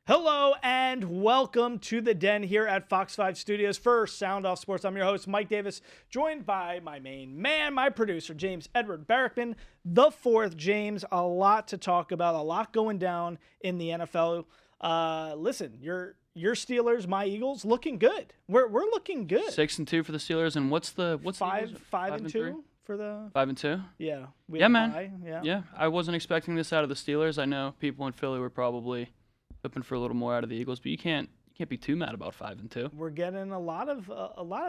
Hello and welcome to the Den here at FOX5 Studios for Sound Off Sports. I'm your host, Mike Davis, joined by my main man, my producer, James Edward Barrickman, the fourth. James, a lot to talk about, a lot going down in the NFL. Listen, your Steelers, my Eagles, looking good. We're looking good. 6-2 for the Steelers, and what's five and two for the 5-2? Yeah, Man. Yeah, I wasn't expecting this out of the Steelers. I know people in Philly were probably hoping for a little more out of the Eagles, but you can't be too mad about 5-2. We're getting a lot of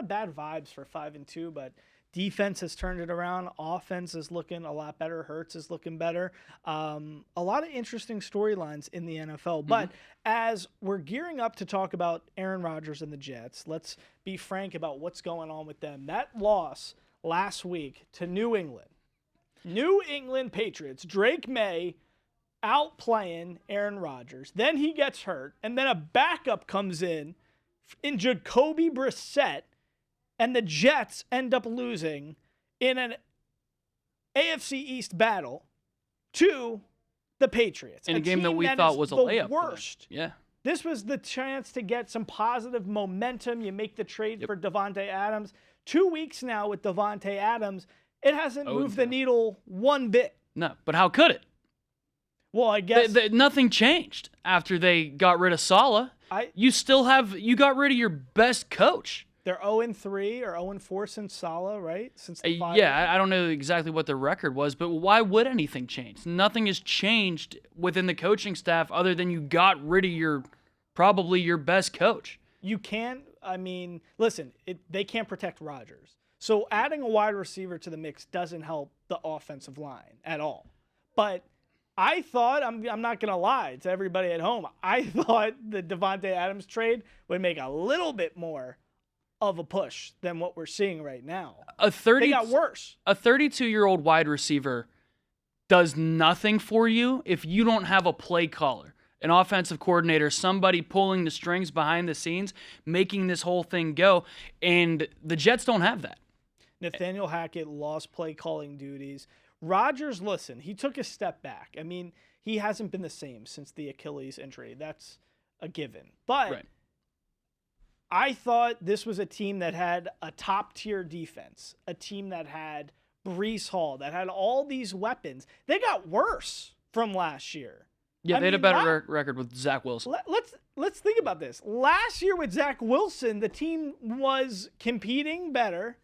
bad vibes for 5-2, but defense has turned it around. Offense is looking a lot better. Hurts is looking better. A lot of interesting storylines in the NFL. But as we're gearing up to talk about Aaron Rodgers and the Jets, let's be frank about what's going on with them. That loss last week to New England Patriots, Drake May outplaying Aaron Rodgers. Then he gets hurt, and then a backup comes in Jacoby Brissett, and the Jets end up losing in an AFC East battle to the Patriots. In a game that we thought was a layup. Worst. Yeah. This was the chance to get some positive momentum. You make the trade for Davante Adams. 2 weeks now with Davante Adams, it hasn't moved the needle one bit. No, but how could it? Well, I guess nothing changed after they got rid of Saleh. You got rid of your best coach. They're 0-3 or 0-4 since Saleh, right? Since the I don't know exactly what the record was, but why would anything change? Nothing has changed within the coaching staff other than you got rid of probably your best coach. You can't. I mean, listen, they can't protect Rodgers. So adding a wide receiver to the mix doesn't help the offensive line at all. But I thought, I'm not going to lie to everybody at home, I thought the Davante Adams trade would make a little bit more of a push than what we're seeing right now. They got worse. A 32-year-old wide receiver does nothing for you if you don't have a play caller, an offensive coordinator, somebody pulling the strings behind the scenes, making this whole thing go, and the Jets don't have that. Nathaniel Hackett lost play calling duties. Rodgers, listen, he took a step back. I mean, he hasn't been the same since the Achilles injury. That's a given. But I thought this was a team that had a top-tier defense, a team that had Breece Hall, that had all these weapons. They got worse from last year. Yeah, they had a better record with Zach Wilson. Let's think about this. Last year with Zach Wilson, the team was competing better.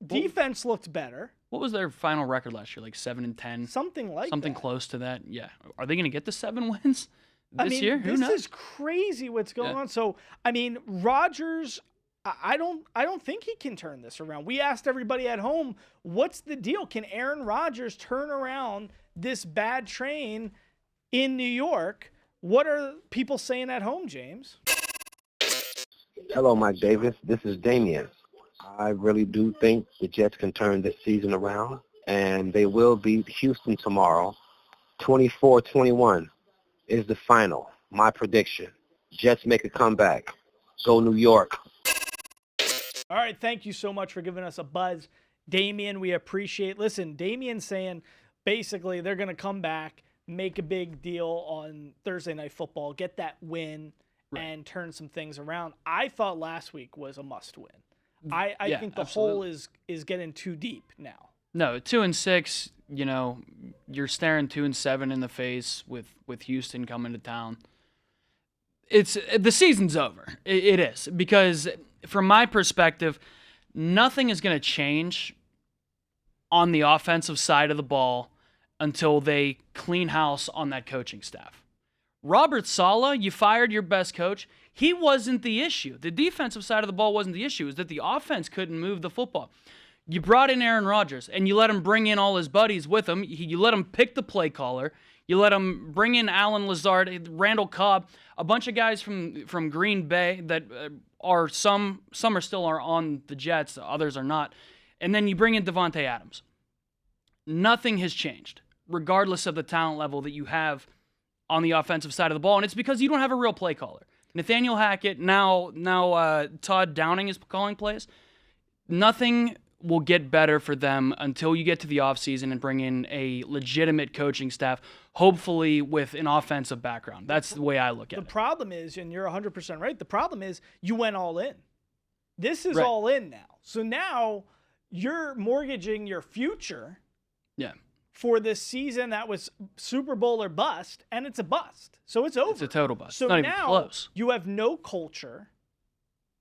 Defense looked better. What was their final record last year? Like 7-10? Something like that. Something close to that. Yeah. Are they going to get the 7 wins this year? Who knows? This is crazy what's going on. So, I mean, Rodgers, I don't think he can turn this around. We asked everybody at home, what's the deal? Can Aaron Rodgers turn around this bad train in New York? What are people saying at home, James? Hello, Mike Davis. This is Damian. I really do think the Jets can turn this season around, and they will beat Houston tomorrow. 24-21 is the final. My prediction. Jets make a comeback. Go New York. All right, thank you so much for giving us a buzz. Damian, we appreciate. Listen, Damian's saying basically they're going to come back, make a big deal on Thursday Night Football, get that win, and turn some things around. I thought last week was a must-win. I think the hole is getting too deep now. No, 2-6, you're staring 2-7 in the face with Houston coming to town. The season's over. It is, because from my perspective, nothing is going to change on the offensive side of the ball until they clean house on that coaching staff. Robert Saleh, you fired your best coach. He wasn't the issue. The defensive side of the ball wasn't the issue. It was that the offense couldn't move the football. You brought in Aaron Rodgers, and you let him bring in all his buddies with him. You let him pick the play caller. You let him bring in Allen Lazard, Randall Cobb, a bunch of guys from Green Bay that are some are still on the Jets, others are not. And then you bring in Davante Adams. Nothing has changed, regardless of the talent level that you have on the offensive side of the ball, and it's because you don't have a real play caller. Nathaniel Hackett, now Todd Downing is calling plays. Nothing will get better for them until you get to the offseason and bring in a legitimate coaching staff, hopefully with an offensive background. That's the way I look at it. The problem is, and you're 100% right, the problem is you went all in. This is Right. all in now. So now you're mortgaging your future for this season that was Super Bowl or bust, and it's a bust. So it's over. It's a total bust. So Not even now close. you have no culture.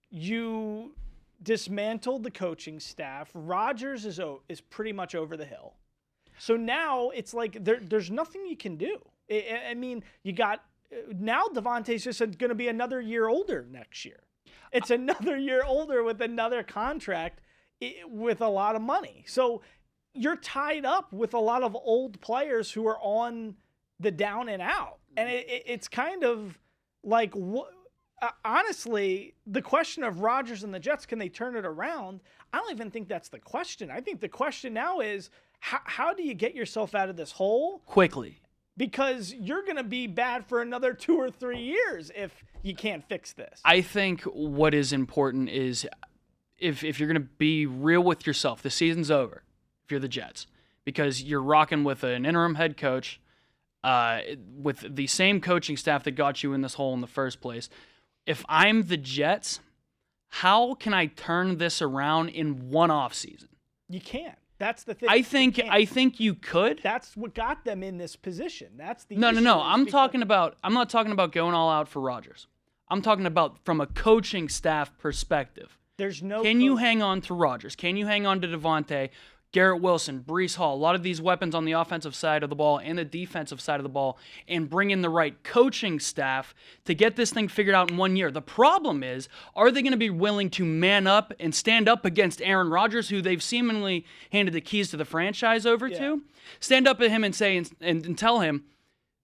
You dismantled the coaching staff. Rodgers is pretty much over the hill. So now it's like there's nothing you can do. I mean, you got now Devontae's just going to be another year older next year. It's another year older with another contract with a lot of money. So you're tied up with a lot of old players who are on the down and out. And it's kind of like, honestly, the question of Rodgers and the Jets, can they turn it around? I don't even think that's the question. I think the question now is, how do you get yourself out of this hole? Quickly. Because you're going to be bad for another 2 or 3 years if you can't fix this. I think what is important is if you're going to be real with yourself, the season's over if you're the Jets, because you're rocking with an interim head coach with the same coaching staff that got you in this hole in the first place. If I'm the Jets, how can I turn this around in one offseason? You can't. That's the thing. I think you could. That's what got them in this position. That's the No. issue, I'm not talking about going all out for Rodgers. I'm talking about from a coaching staff perspective. There's no. Can you hang on to Rodgers? Can you hang on to Devontae, Garrett Wilson, Breece Hall, a lot of these weapons on the offensive side of the ball and the defensive side of the ball, and bring in the right coaching staff to get this thing figured out in 1 year? The problem is, are they going to be willing to man up and stand up against Aaron Rodgers, who they've seemingly handed the keys to the franchise over to? Stand up at him and say and tell him,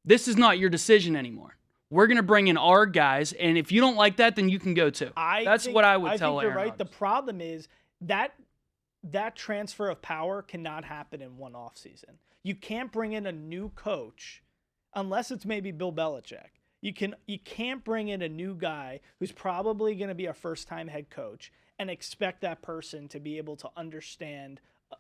this is not your decision anymore. We're going to bring in our guys, and if you don't like that, then you can go too. That's what I would tell Aaron you're right. Rodgers. The problem is that transfer of power cannot happen in one offseason. You can't bring in a new coach unless it's maybe Bill Belichick. You can't bring in a new guy who's probably going to be a first-time head coach and expect that person to be able to understand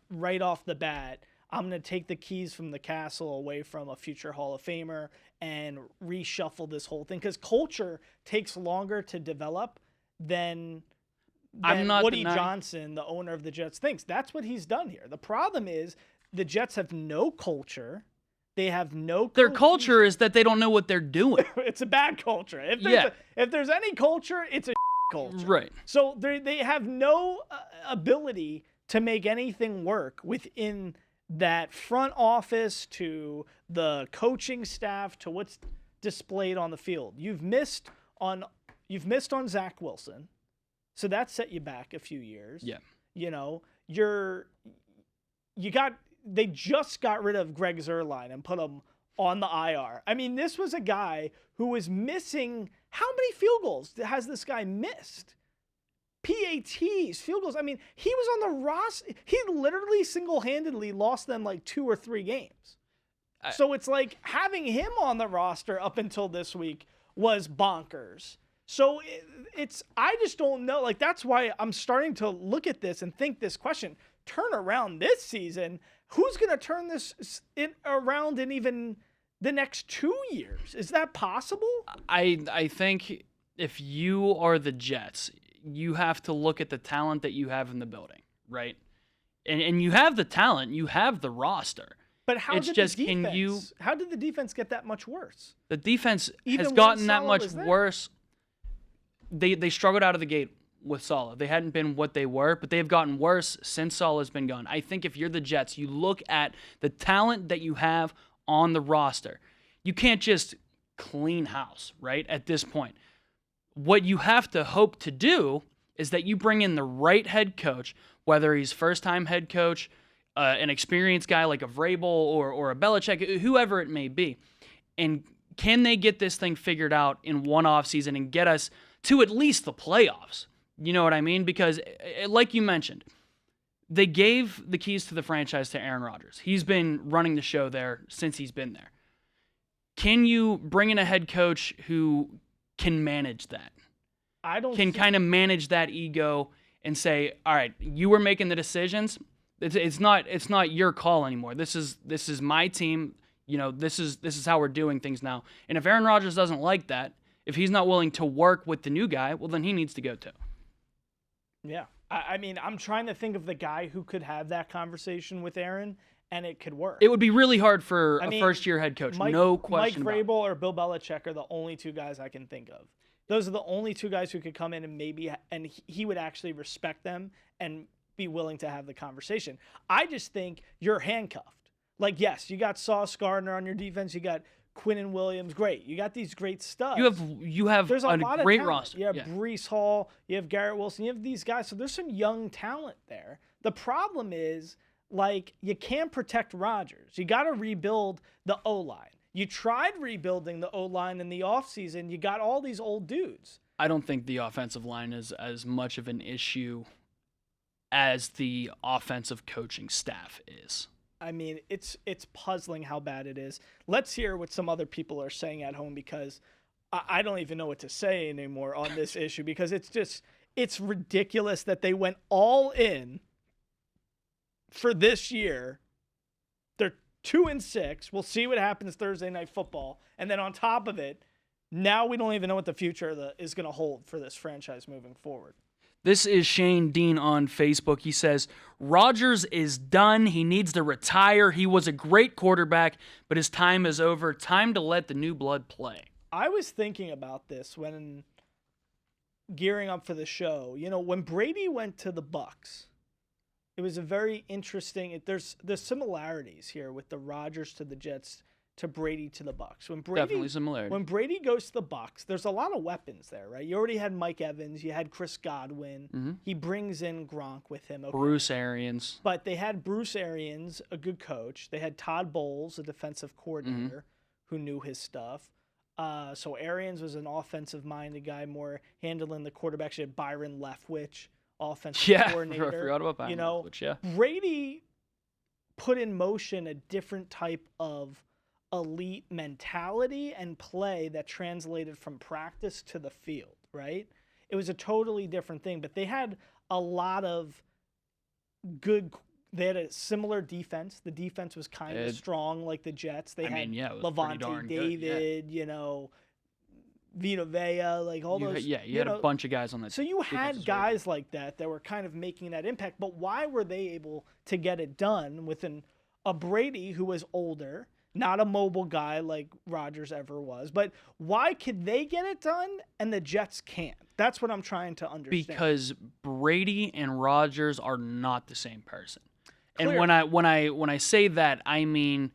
right off the bat, I'm going to take the keys from the castle away from a future Hall of Famer and reshuffle this whole thing, because culture takes longer to develop than Woody Johnson, the owner of the Jets, thinks. That's what he's done here. The problem is the Jets have no culture. They have no. Their culture is that they don't know what they're doing. It's a bad culture. If there's any culture, it's a culture. Right. So they have no ability to make anything work within that front office, to the coaching staff, to what's displayed on the field. You've missed on Zach Wilson. So that set you back a few years. Yeah. You know, they just got rid of Greg Zuerlein and put him on the IR. I mean, this was a guy who was missing. How many field goals has this guy missed? PATs, field goals. I mean, he was on the roster. He literally single-handedly lost them like 2 or 3 games. So it's like having him on the roster up until this week was bonkers. So I just don't know. Like, that's why I'm starting to look at this and think this question, turn around this season. Who's going to turn this around in even the next 2 years? Is that possible? I think if you are the Jets, you have to look at the talent that you have in the building, right? And you have the talent, you have the roster. But how did the defense get that much worse? The defense Even has gotten that Saleh much worse. They struggled out of the gate with Saleh. They hadn't been what they were, but they have gotten worse since Saleh's been gone. I think if you're the Jets, you look at the talent that you have on the roster. You can't just clean house, right, at this point. What you have to hope to do is that you bring in the right head coach, whether he's first-time head coach, an experienced guy like a Vrabel or a Belichick, whoever it may be. And can they get this thing figured out in one offseason and get us to at least the playoffs? You know what I mean? Because, like you mentioned, they gave the keys to the franchise to Aaron Rodgers. He's been running the show there since he's been there. Can you bring in a head coach who can manage that? Kind of manage that ego and say, all right, you were making the decisions. It's not your call anymore. This is my team. This is how we're doing things now. And if Aaron Rodgers doesn't like that, if he's not willing to work with the new guy, well, then he needs to go too. Yeah. I mean, I'm trying to think of the guy who could have that conversation with Aaron, and it could work. It would be really hard for a first-year head coach, no question Mike Vrabel or Bill Belichick are the only two guys I can think of. Those are the only two guys who could come in and he would actually respect them and be willing to have the conversation. I just think you're handcuffed. Like, yes, you got Sauce Gardner on your defense. You got Quinnen Williams, great. You got these great studs. You have there's a lot great of roster. You have Breece Hall, you have Garrett Wilson, you have these guys. So there's some young talent there. The problem is, like, you can't protect Rodgers. You got to rebuild the O-line. You tried rebuilding the O-line in the offseason. You got all these old dudes. I don't think the offensive line is as much of an issue as the offensive coaching staff is. I mean, it's puzzling how bad it is. Let's hear what some other people are saying at home, because I don't even know what to say anymore on this issue, because it's ridiculous that they went all in for this year. They're 2-6. We'll see what happens Thursday Night Football. And then on top of it, now we don't even know what the future is going to hold for this franchise moving forward. This is Shane Dean on Facebook. He says, Rodgers is done. He needs to retire. He was a great quarterback, but his time is over. Time to let the new blood play. I was thinking about this when gearing up for the show. When Brady went to the Bucs, it was a very interesting. There's similarities here with the Rodgers to the Jets to Brady to the Bucs. Definitely similarity. When Brady goes to the Bucs, there's a lot of weapons there, right? You already had Mike Evans, you had Chris Godwin. Mm-hmm. He brings in Gronk with him. Okay. Bruce Arians. But they had Bruce Arians, a good coach. They had Todd Bowles, a defensive coordinator who knew his stuff. So Arians was an offensive-minded guy, more handling the quarterback. She had Byron Leftwich, offensive coordinator. I forgot about Byron Leftwich, yeah. Brady put in motion a different type of elite mentality and play that translated from practice to the field, right? It was a totally different thing, but they had a lot of they had a similar defense. The defense was kind of strong like the Jets. They had Levante David, Vita Vea, like all those. You had a bunch of guys on that. So you had guys like that were kind of making that impact, but why were they able to get it done with a Brady who was older, not a mobile guy like Rodgers ever was, but why could they get it done and the Jets can't? That's what I'm trying to understand. Because Brady and Rodgers are not the same person. Clear. And when I say that, I mean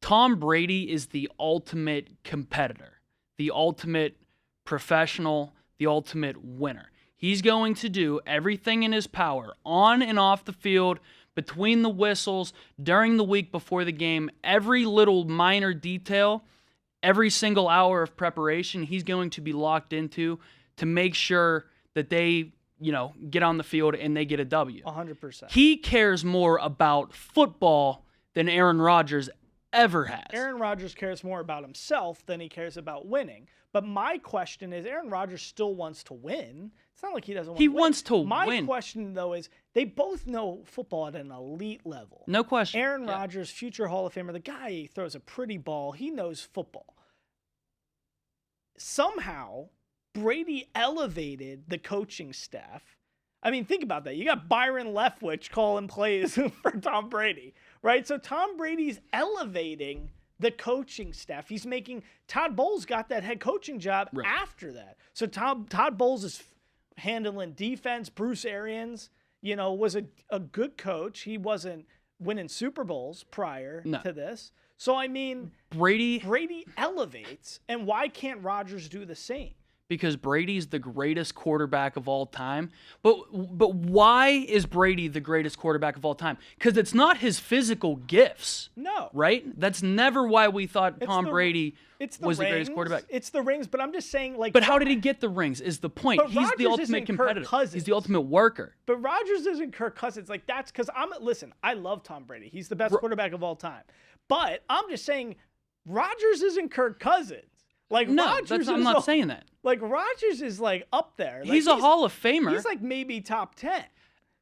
Tom Brady is the ultimate competitor, the ultimate professional, the ultimate winner. He's going to do everything in his power on and off the field, between the whistles, during the week before the game, every little minor detail, every single hour of preparation, he's going to be locked into to make sure that they, get on the field and they get a W. 100%. He cares more about football than Aaron Rodgers ever has. Aaron Rodgers cares more about himself than he cares about winning. But my question is, Aaron Rodgers still wants to win. It's not like he doesn't want to win. He wants to win. My question, though, is they both know football at an elite level. No question. Aaron Rodgers, future Hall of Famer, the guy throws a pretty ball. He knows football. Somehow, Brady elevated the coaching staff. I mean, think about that. You got Byron Leftwich calling plays for Tom Brady, right? So Tom Brady's elevating the coaching staff. He's making Todd Bowles got that head coaching job after that. So Todd Bowles is handling defense. Bruce Arians, was a good coach. He wasn't winning Super Bowls prior to this. So I mean, Brady elevates, and why can't Rodgers do the same? Because Brady's the greatest quarterback of all time. But why is Brady the greatest quarterback of all time? Because it's not his physical gifts. No. Right? That's never why we thought Tom Brady was the greatest quarterback. It's the rings, but I'm just saying, like... But how did he get the rings is the point. He's the ultimate competitor. He's the ultimate worker. But Rodgers isn't Kirk Cousins. Like, that's because listen, I love Tom Brady. He's the best quarterback of all time. But I'm just saying, Rodgers isn't Kirk Cousins. Like, I'm not saying that. Like Rodgers is like up there. Like, He's a Hall of Famer. He's like maybe top 10.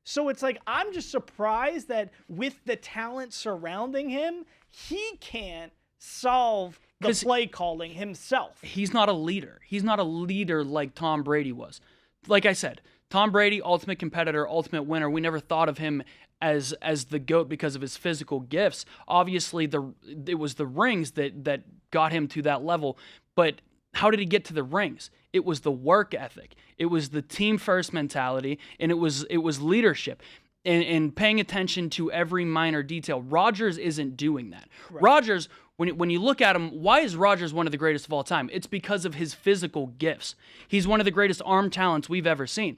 So it's like I'm just surprised that with the talent surrounding him, he can't solve the play calling himself. He's not a leader. He's not a leader like Tom Brady was. Like I said, Tom Brady, ultimate competitor, ultimate winner. We never thought of him as the GOAT because of his physical gifts. Obviously, it was the rings that got him to that level. But how did he get to the rings? It was the work ethic. It was the team first mentality, and it was leadership. And paying attention to every minor detail. Rodgers isn't doing that. Right. Rodgers, when you look at him, why is Rodgers one of the greatest of all time? It's because of his physical gifts. He's one of the greatest arm talents we've ever seen.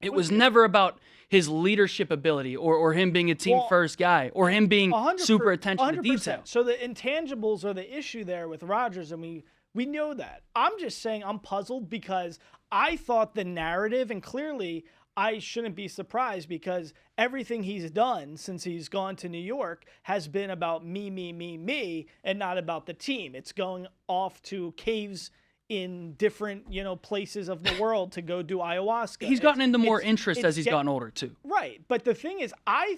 It was never about his leadership ability or him being a team-first guy or him being super attention to detail. So the intangibles are the issue there with Rodgers, and we know that. I'm just saying I'm puzzled because I thought the narrative, and clearly I shouldn't be surprised because everything he's done since he's gone to New York has been about me, and not about the team. It's going off to caves in different, places of the world to go do ayahuasca. He's gotten into more interest as he's gotten older too. Right. But the thing is, I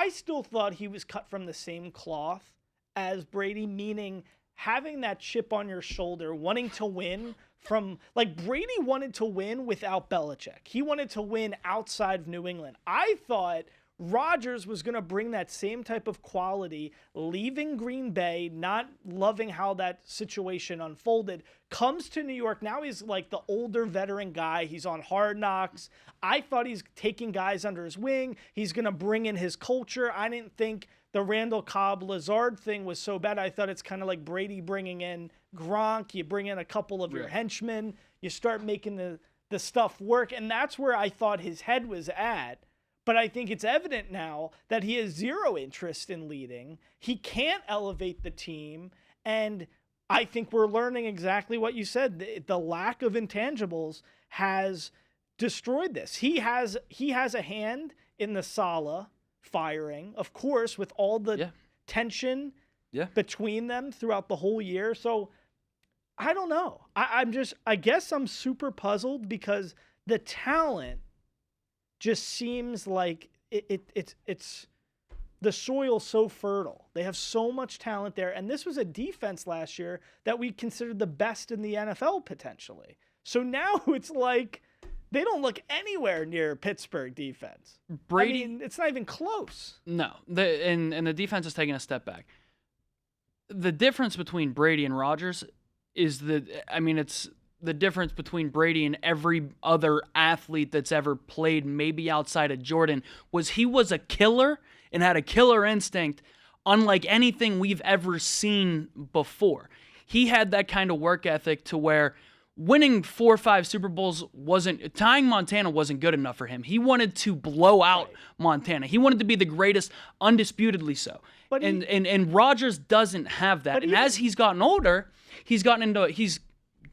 still thought he was cut from the same cloth as Brady, meaning having that chip on your shoulder, wanting to win from, like, Brady wanted to win without Belichick. He wanted to win outside of New England. I thought Rodgers was going to bring that same type of quality, leaving Green Bay, not loving how that situation unfolded, comes to New York. Now he's like the older veteran guy. He's on Hard Knocks. I thought he's taking guys under his wing. He's going to bring in his culture. I didn't think the Randall Cobb-Lazard thing was so bad. I thought it's kind of like Brady bringing in Gronk. You bring in a couple of your henchmen. You start making the stuff work. And that's where I thought his head was at. But I think it's evident now that he has zero interest in leading. He can't elevate the team. And I think we're learning exactly what you said. The lack of intangibles has destroyed this. He has a hand in the Saleh firing, of course, with all the tension between them throughout the whole year. So I don't know. I guess I'm super puzzled because the talent just seems like it's the soil so fertile. They have so much talent there. And this was a defense last year that we considered the best in the NFL potentially. So now it's like they don't look anywhere near Pittsburgh defense. Brady, I mean, it's not even close. No, and the defense is taking a step back. The difference between Brady and Rodgers is it's the difference between Brady and every other athlete that's ever played, maybe outside of Jordan, was he was a killer and had a killer instinct unlike anything we've ever seen before. He had that kind of work ethic to where winning 4 or 5 Super Bowls tying Montana wasn't good enough for him. He wanted to blow out Montana. He wanted to be the greatest, undisputedly so. But and Rodgers doesn't have that. And as he's gotten older, he's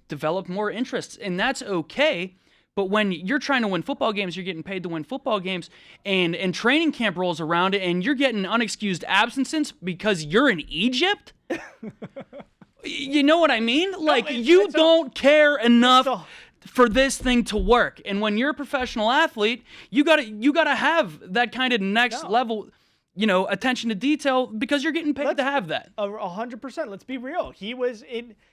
developed more interests, and that's okay. But when you're trying to win football games, you're getting paid to win football games, and training camp rolls around, and you're getting unexcused absences because you're in Egypt. You know what I mean? Like, you don't care enough for this thing to work. And when you're a professional athlete, you gotta have that kind of next level, attention to detail because you're getting paid to have that. 100%. Let's be real.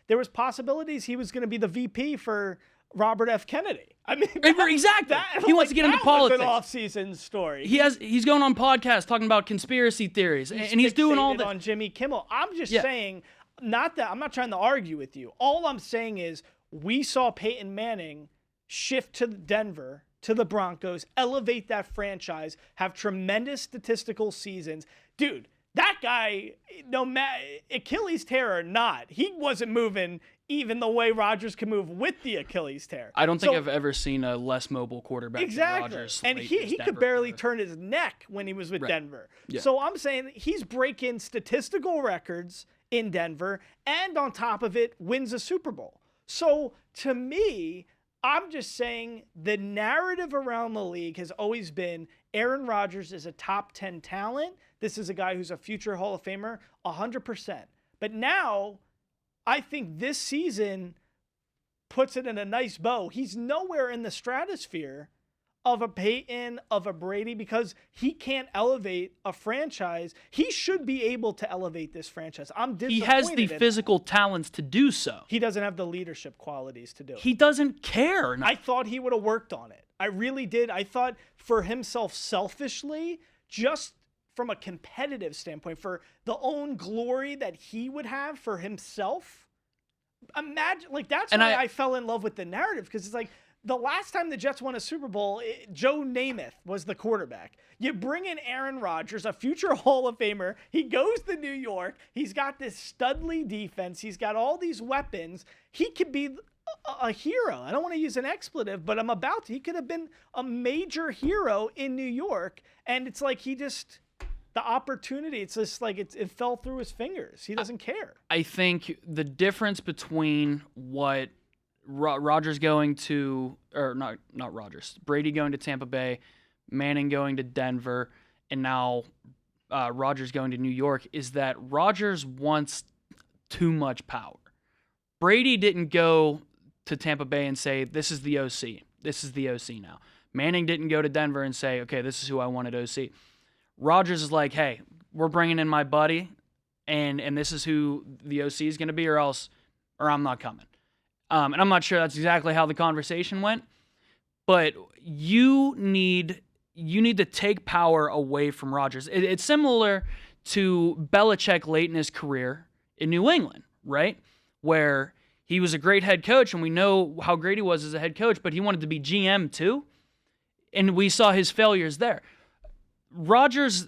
There was possibilities he was going to be the VP for Robert F. Kennedy. I mean, exactly. He wants to get into politics. An off-season story. He's going on podcasts talking about conspiracy theories, and he's doing all that on Jimmy Kimmel. I'm just saying, I'm not trying to argue with you. All I'm saying is we saw Peyton Manning shift to Denver, to the Broncos, elevate that franchise, have tremendous statistical seasons. Dude, that guy, no matter Achilles tear or not, he wasn't moving even the way Rodgers can move with the Achilles tear. I don't think I've ever seen a less mobile quarterback than Rodgers. And he could barely turn his neck when he was with Denver. Yeah. So I'm saying he's breaking statistical records in Denver, and on top of it, wins a Super Bowl. So to me, I'm just saying the narrative around the league has always been Aaron Rodgers is a top 10 talent. This is a guy who's a future Hall of Famer, 100%. But now I think this season puts it in a nice bow. He's nowhere in the stratosphere of a Peyton, of a Brady, because he can't elevate a franchise. He should be able to elevate this franchise. I'm disappointed. He has the physical talents to do so. He doesn't have the leadership qualities to do it. He doesn't care. I thought he would have worked on it. I really did. I thought for himself selfishly, just from a competitive standpoint, for the own glory that he would have for himself. Imagine, like, that's why I fell in love with the narrative, because it's like, the last time the Jets won a Super Bowl, Joe Namath was the quarterback. You bring in Aaron Rodgers, a future Hall of Famer. He goes to New York. He's got this studly defense. He's got all these weapons. He could be a hero. I don't want to use an expletive, but he could have been a major hero in New York. And it's like the opportunity, it's just like it fell through his fingers. He doesn't care. I think the difference between what Rodgers going to, or not Rodgers, Brady going to Tampa Bay, Manning going to Denver, and now Rodgers going to New York, is that Rodgers wants too much power. Brady didn't go to Tampa Bay and say, this is the OC. This is the OC now. Manning didn't go to Denver and say, okay, this is who I wanted OC. Rodgers is like, hey, we're bringing in my buddy, and this is who the OC is going to be, or I'm not coming. And I'm not sure that's exactly how the conversation went, but you need to take power away from Rodgers. It's similar to Belichick late in his career in New England, right? Where he was a great head coach, and we know how great he was as a head coach, but he wanted to be GM too, and we saw his failures there. Rodgers,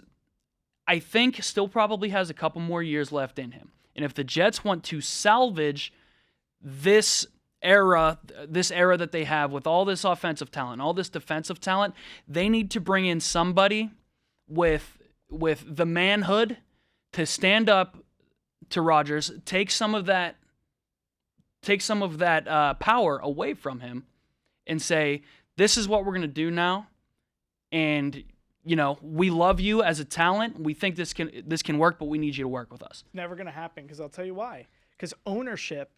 I think, still probably has a couple more years left in him, and if the Jets want to salvage this era that they have with all this offensive talent, all this defensive talent, they need to bring in somebody with the manhood to stand up to Rodgers, take some of that power away from him, and say, this is what we're going to do now, and we love you as a talent. We think this can work, but we need you to work with us. Never going to happen, because I'll tell you why. Because ownership.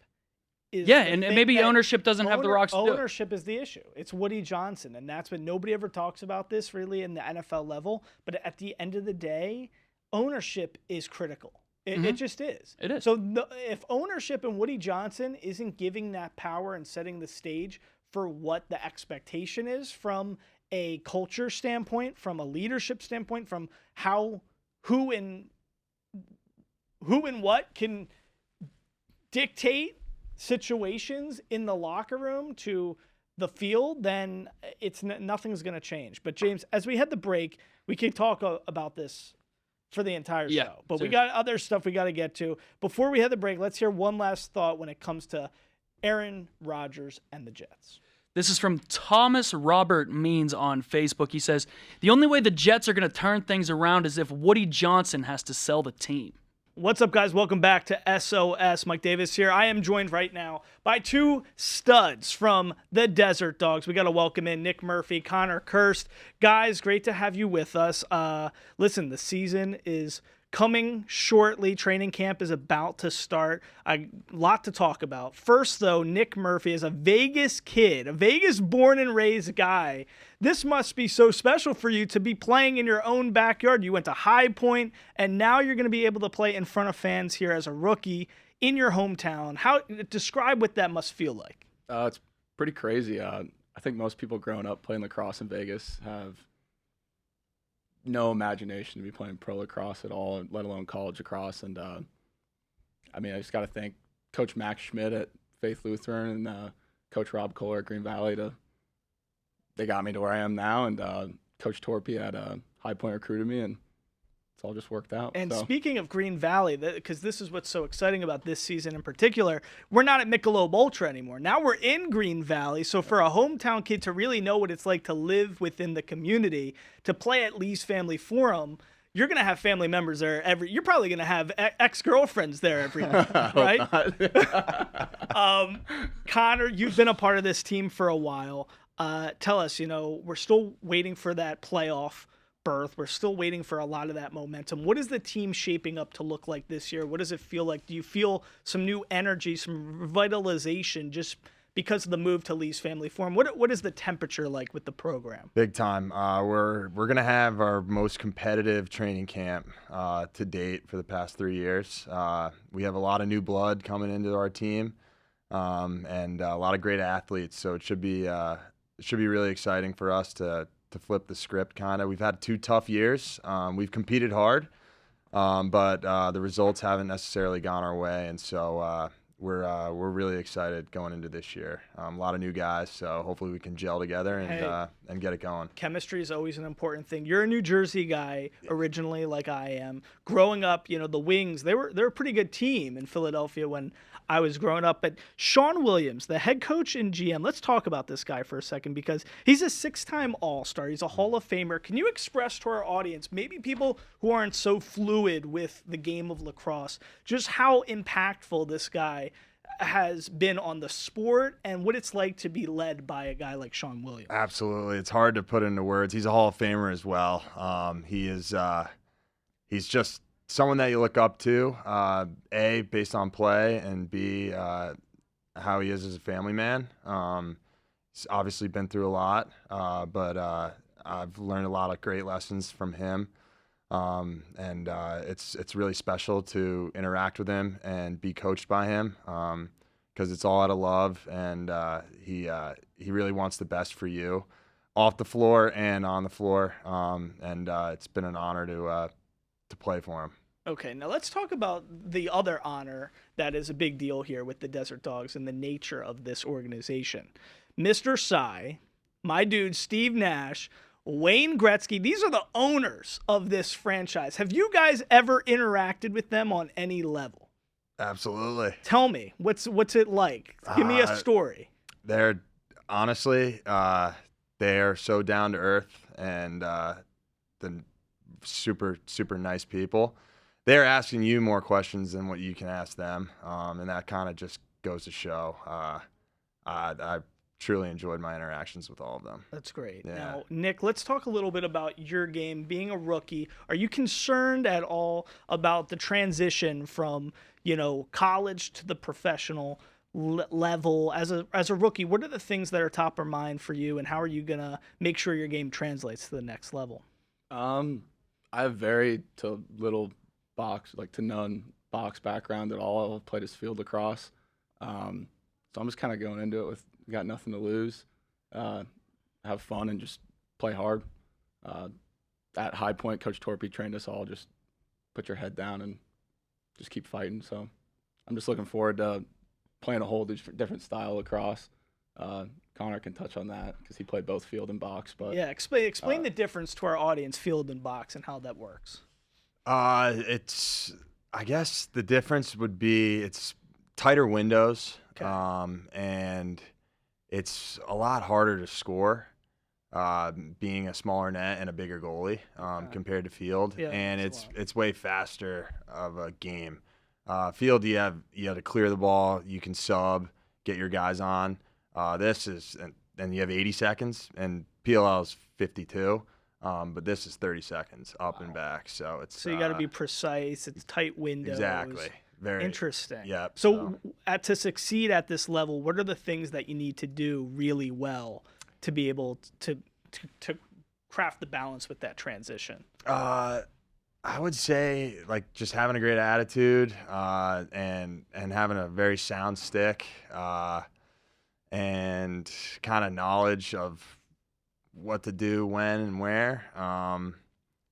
And maybe ownership doesn't have the rocks to do it. Ownership is the issue. It's Woody Johnson, and that's what nobody ever talks about this really in the NFL level. But at the end of the day, ownership is critical. It just is. It is. So if ownership and Woody Johnson isn't giving that power and setting the stage for what the expectation is from a culture standpoint, from a leadership standpoint, from who and what can dictate situations in the locker room to the field, then nothing's going to change. But James, as we head the break, we can talk about this for the entire show. But we got other stuff we got to get to. Before we head the break, let's hear one last thought when it comes to Aaron Rodgers and the Jets. This is from Thomas Robert Means on Facebook. He says, the only way the Jets are going to turn things around is if Woody Johnson has to sell the team. What's up, guys? Welcome back to SOS. Mike Davis here. I am joined right now by two studs from the Desert Dogs. We got to welcome in Nick Murphy, Connor Kirst. Guys, great to have you with us. Listen, the season is coming shortly. Training camp is about to start. A lot to talk about. First, though, Nick Murphy is a Vegas kid, a Vegas born and raised guy. This must be so special for you to be playing in your own backyard. You went to High Point, and now you're going to be able to play in front of fans here as a rookie in your hometown. Describe what that must feel like. It's pretty crazy. I think most people growing up playing lacrosse in Vegas have no imagination to be playing pro lacrosse at all, let alone college lacrosse. And I just got to thank Coach Max Schmidt at Faith Lutheran and Coach Rob Kohler at Green Valley. They got me to where I am now, and Coach Torpy at High Point recruited me, and it's all just worked out. And speaking of Green Valley, because this is what's so exciting about this season in particular, we're not at Michelob Ultra anymore. Now we're in Green Valley, so for a hometown kid to really know what it's like to live within the community, to play at Lee's Family Forum, you're going to have family members there you're probably going to have ex-girlfriends there every night, right? Connor, you've been a part of this team for a while. Tell us, we're still waiting for that playoff birth. We're still waiting for a lot of that momentum. What is the team shaping up to look like this year? What does it feel like? Do you feel some new energy, some revitalization just because of the move to Lee's Family Forum? What is the temperature like with the program? Big time. We're going to have our most competitive training camp to date for the past 3 years. We have a lot of new blood coming into our team, and a lot of great athletes. So it should be really exciting for us to flip the script. Kind of. We've had 2 tough years. We've competed hard, but the results haven't necessarily gone our way, and so we're really excited going into this year. A lot of new guys, so hopefully we can gel together and get it going. Chemistry is always an important thing. You're a New Jersey guy originally, like I am. Growing up, the Wings, they're a pretty good team in Philadelphia when I was growing up. But Sean Williams, the head coach and GM, let's talk about this guy for a second because he's a 6-time All-Star. He's a Hall of Famer. Can you express to our audience, maybe people who aren't so fluid with the game of lacrosse, just how impactful this guy has been on the sport and what it's like to be led by a guy like Sean Williams? Absolutely. It's hard to put into words. He's a Hall of Famer as well. He's just someone that you look up to, A, based on play, and B, how he is as a family man. He's obviously been through a lot, but I've learned a lot of great lessons from him. And it's really special to interact with him and be coached by him, because it's all out of love, and he really wants the best for you off the floor and on the floor. And it's been an honor to play for him. Okay, now let's talk about the other honor that is a big deal here with the Desert Dogs and the nature of this organization. Mr. Cy, my dude Steve Nash, Wayne Gretzky, these are the owners of this franchise. Have you guys ever interacted with them on any level? Absolutely. Tell me, what's it like? Give me a story. They're honestly, they're so down to earth and the super, super nice people. They're asking you more questions than what you can ask them, and that kind of just goes to show. I truly enjoyed my interactions with all of them. That's great. Yeah. Now, Nick, let's talk a little bit about your game. Being a rookie, are you concerned at all about the transition from, college to the professional level as a rookie? What are the things that are top of mind for you, and how are you gonna make sure your game translates to the next level? I have very to little to none box background at all. I've played as field lacrosse, so I'm just kind of going into it with got nothing to lose, have fun and just play hard. At High Point, Coach Torpy trained us all, just put your head down and just keep fighting. So I'm just looking forward to playing a whole different style of lacrosse. Connor can touch on that because he played both field and box. But yeah, explain the difference to our audience, field and box, and how that works. I guess the difference would be it's tighter windows, okay. And it's a lot harder to score, being a smaller net and a bigger goalie, compared to field. Yeah, and it's way faster of a game. Field, you have to clear the ball, you can sub, get your guys on. This is, and you have 80 seconds, and PLL is 52. But this is 30 seconds up and back, so you got to be precise. It's tight windows. Exactly. Very interesting. Yeah. So to succeed at this level, what are the things that you need to do really well to be able to craft the balance with that transition? I would say just having a great attitude, and having a very sound stick, and kind of knowledge of what to do when and where,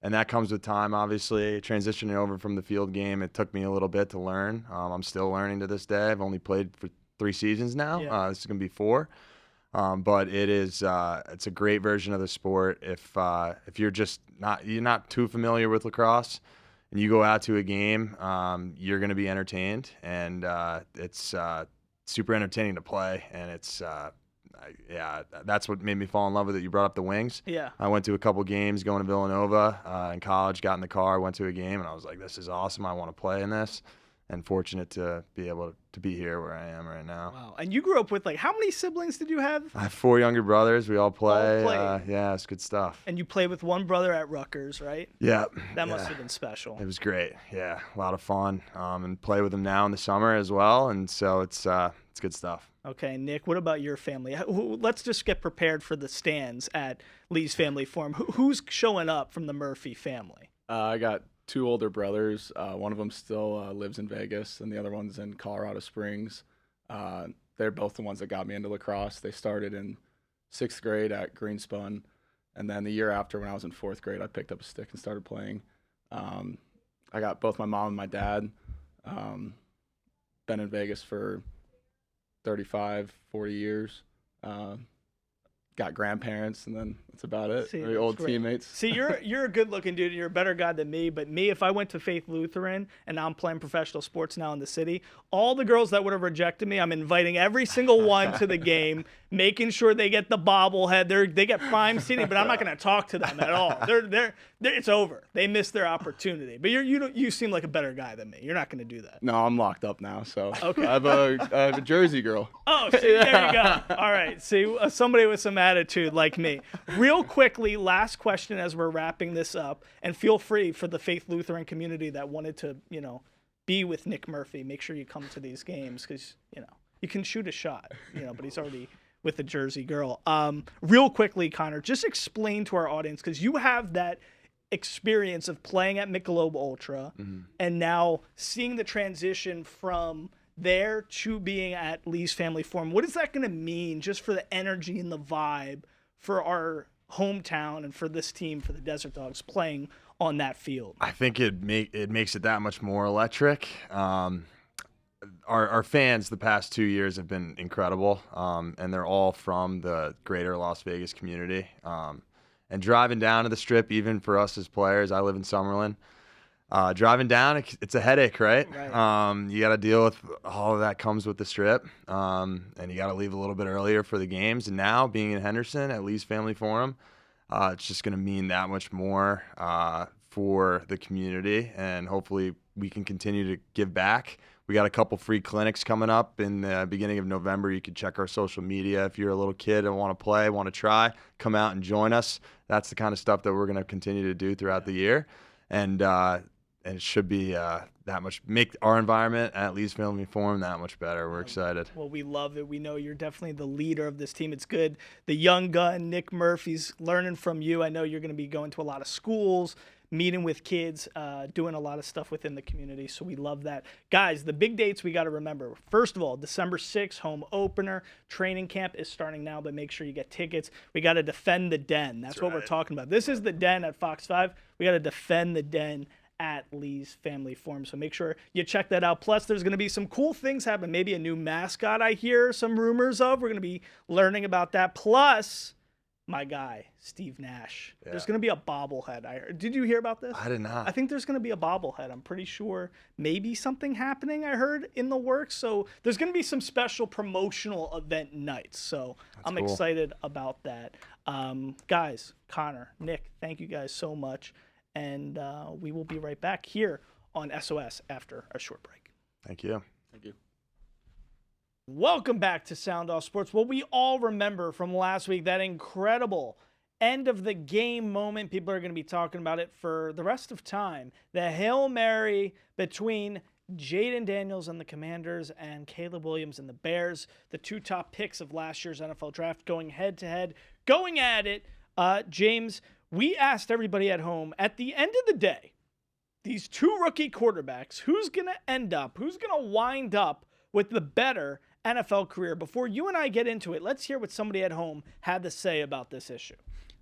and that comes with time. Obviously, transitioning over from the field game, it took me a little bit to learn. I'm still learning to this day. I've only played for 3 seasons now. Yeah. This is gonna be 4, but it's a great version of the sport. If you're not too familiar with lacrosse and you go out to a game, you're gonna be entertained, and it's super entertaining to play, and it's that's what made me fall in love with it. You brought up the Wings. Yeah. I went to a couple games going to Villanova in college, got in the car, went to a game, and I was like, this is awesome. I want to play in this. and fortunate to be able to be here where I am right now. Wow. And you grew up with, like, how many siblings did you have? I have 4 younger brothers. We all play. played. Yeah, it's good stuff. And you played with one brother at Rutgers, right? Yeah. That must have been special. It was great. Yeah, a lot of fun. And play with him now in the summer as well. And so it's good stuff. Okay, Nick, what about your family? Let's just get prepared for the stands at Lee's Family Forum. Who's showing up from the Murphy family? I got 2 older brothers. One of them still lives in Vegas, and the other one's in Colorado Springs. They're both the ones that got me into lacrosse. They started in 6th grade at Greenspun, and then the year after, when I was in 4th grade, I picked up a stick and started playing. I got both my mom and my dad. Been in Vegas for 35, 40 years. Got grandparents, and then that's about it. See, Very old great. teammates. See, you're a good-looking dude. You're a better guy than me. But me, if I went to Faith Lutheran and now I'm playing professional sports now in the city, all the girls that would have rejected me, I'm inviting every single one to the game, making sure they get the bobblehead. They get prime seating, but I'm not going to talk to them at all. It's over. They missed their opportunity. But you seem like a better guy than me. You're not going to do that. No, I'm locked up now, so Okay. I have a Jersey girl. Oh, see, there you go. All right. See, somebody with some attitude like me. Real quickly, last question as we're wrapping this up, and feel free for the Faith Lutheran community that wanted to, be with Nick Murphy. Make sure you come to these games because, you can shoot a shot, but he's already with a Jersey girl. Real quickly, Connor, just explain to our audience, because you have that experience of playing at Michelob Ultra and now seeing the transition from there to being at Lee's Family Forum. What is that going to mean just for the energy and the vibe for our hometown and for this team, for the Desert Dogs, playing on that field? I think it makes it that much more electric. Our fans the past 2 years have been incredible, and they're all from the greater Las Vegas community. And driving down to the Strip, even for us as players, I live in Summerlin. Driving down, it's a headache, right? You got to deal with all of that comes with the Strip, and you got to leave a little bit earlier for the games. And now being in Henderson at Lee's Family Forum, it's just going to mean that much more for the community, and hopefully we can continue to give back. We got a couple free clinics coming up in the beginning of November. You can check our social media. If you're a little kid and want to play, want to try, come out and join us. That's the kind of stuff that we're going to continue to do throughout the year. And it should be that much, make our environment at Lee's Family Forum that much better. We're excited. Well, we love it. We know you're definitely the leader of this team. It's good. The young gun, Nick Murphy's learning from you. I know you're going to be going to a lot of schools, meeting with kids, doing a lot of stuff within the community. So we love that. Guys, the big dates we got to remember. First of all, December 6th, home opener. Training camp is starting now, but make sure you get tickets. We got to defend the Den. That's what we're talking about. This is the Den at Fox 5. We got to defend the Den at Lee's Family Forum. So make sure you check that out. Plus, there's going to be some cool things happening. Maybe a new mascot I hear some rumors of. We're going to be learning about that. Plus, my guy, Steve Nash. Yeah. There's going to be a bobblehead. I heard. Did you hear about this? I did not. I think there's going to be a bobblehead. I'm pretty sure maybe something happening, I heard, in the works. So there's going to be some special promotional event nights. So I'm cool. Excited about that. Guys, Connor, Nick, thank you guys so much. And we will be right back here on SOS after a short break. Thank you. Thank you. Welcome back to Sound Off Sports. Well, we all remember from last week that incredible end of the game moment. People are going to be talking about it for the rest of time. The Hail Mary between Jayden Daniels and the Commanders and Caleb Williams and the Bears, the 2 top picks of last year's NFL draft, going head-to-head, going at it. James, we asked everybody at home, at the end of the day, these 2 rookie quarterbacks, who's going to wind up with the better NFL career? Before you and I get into it, let's hear what somebody at home had to say about this issue.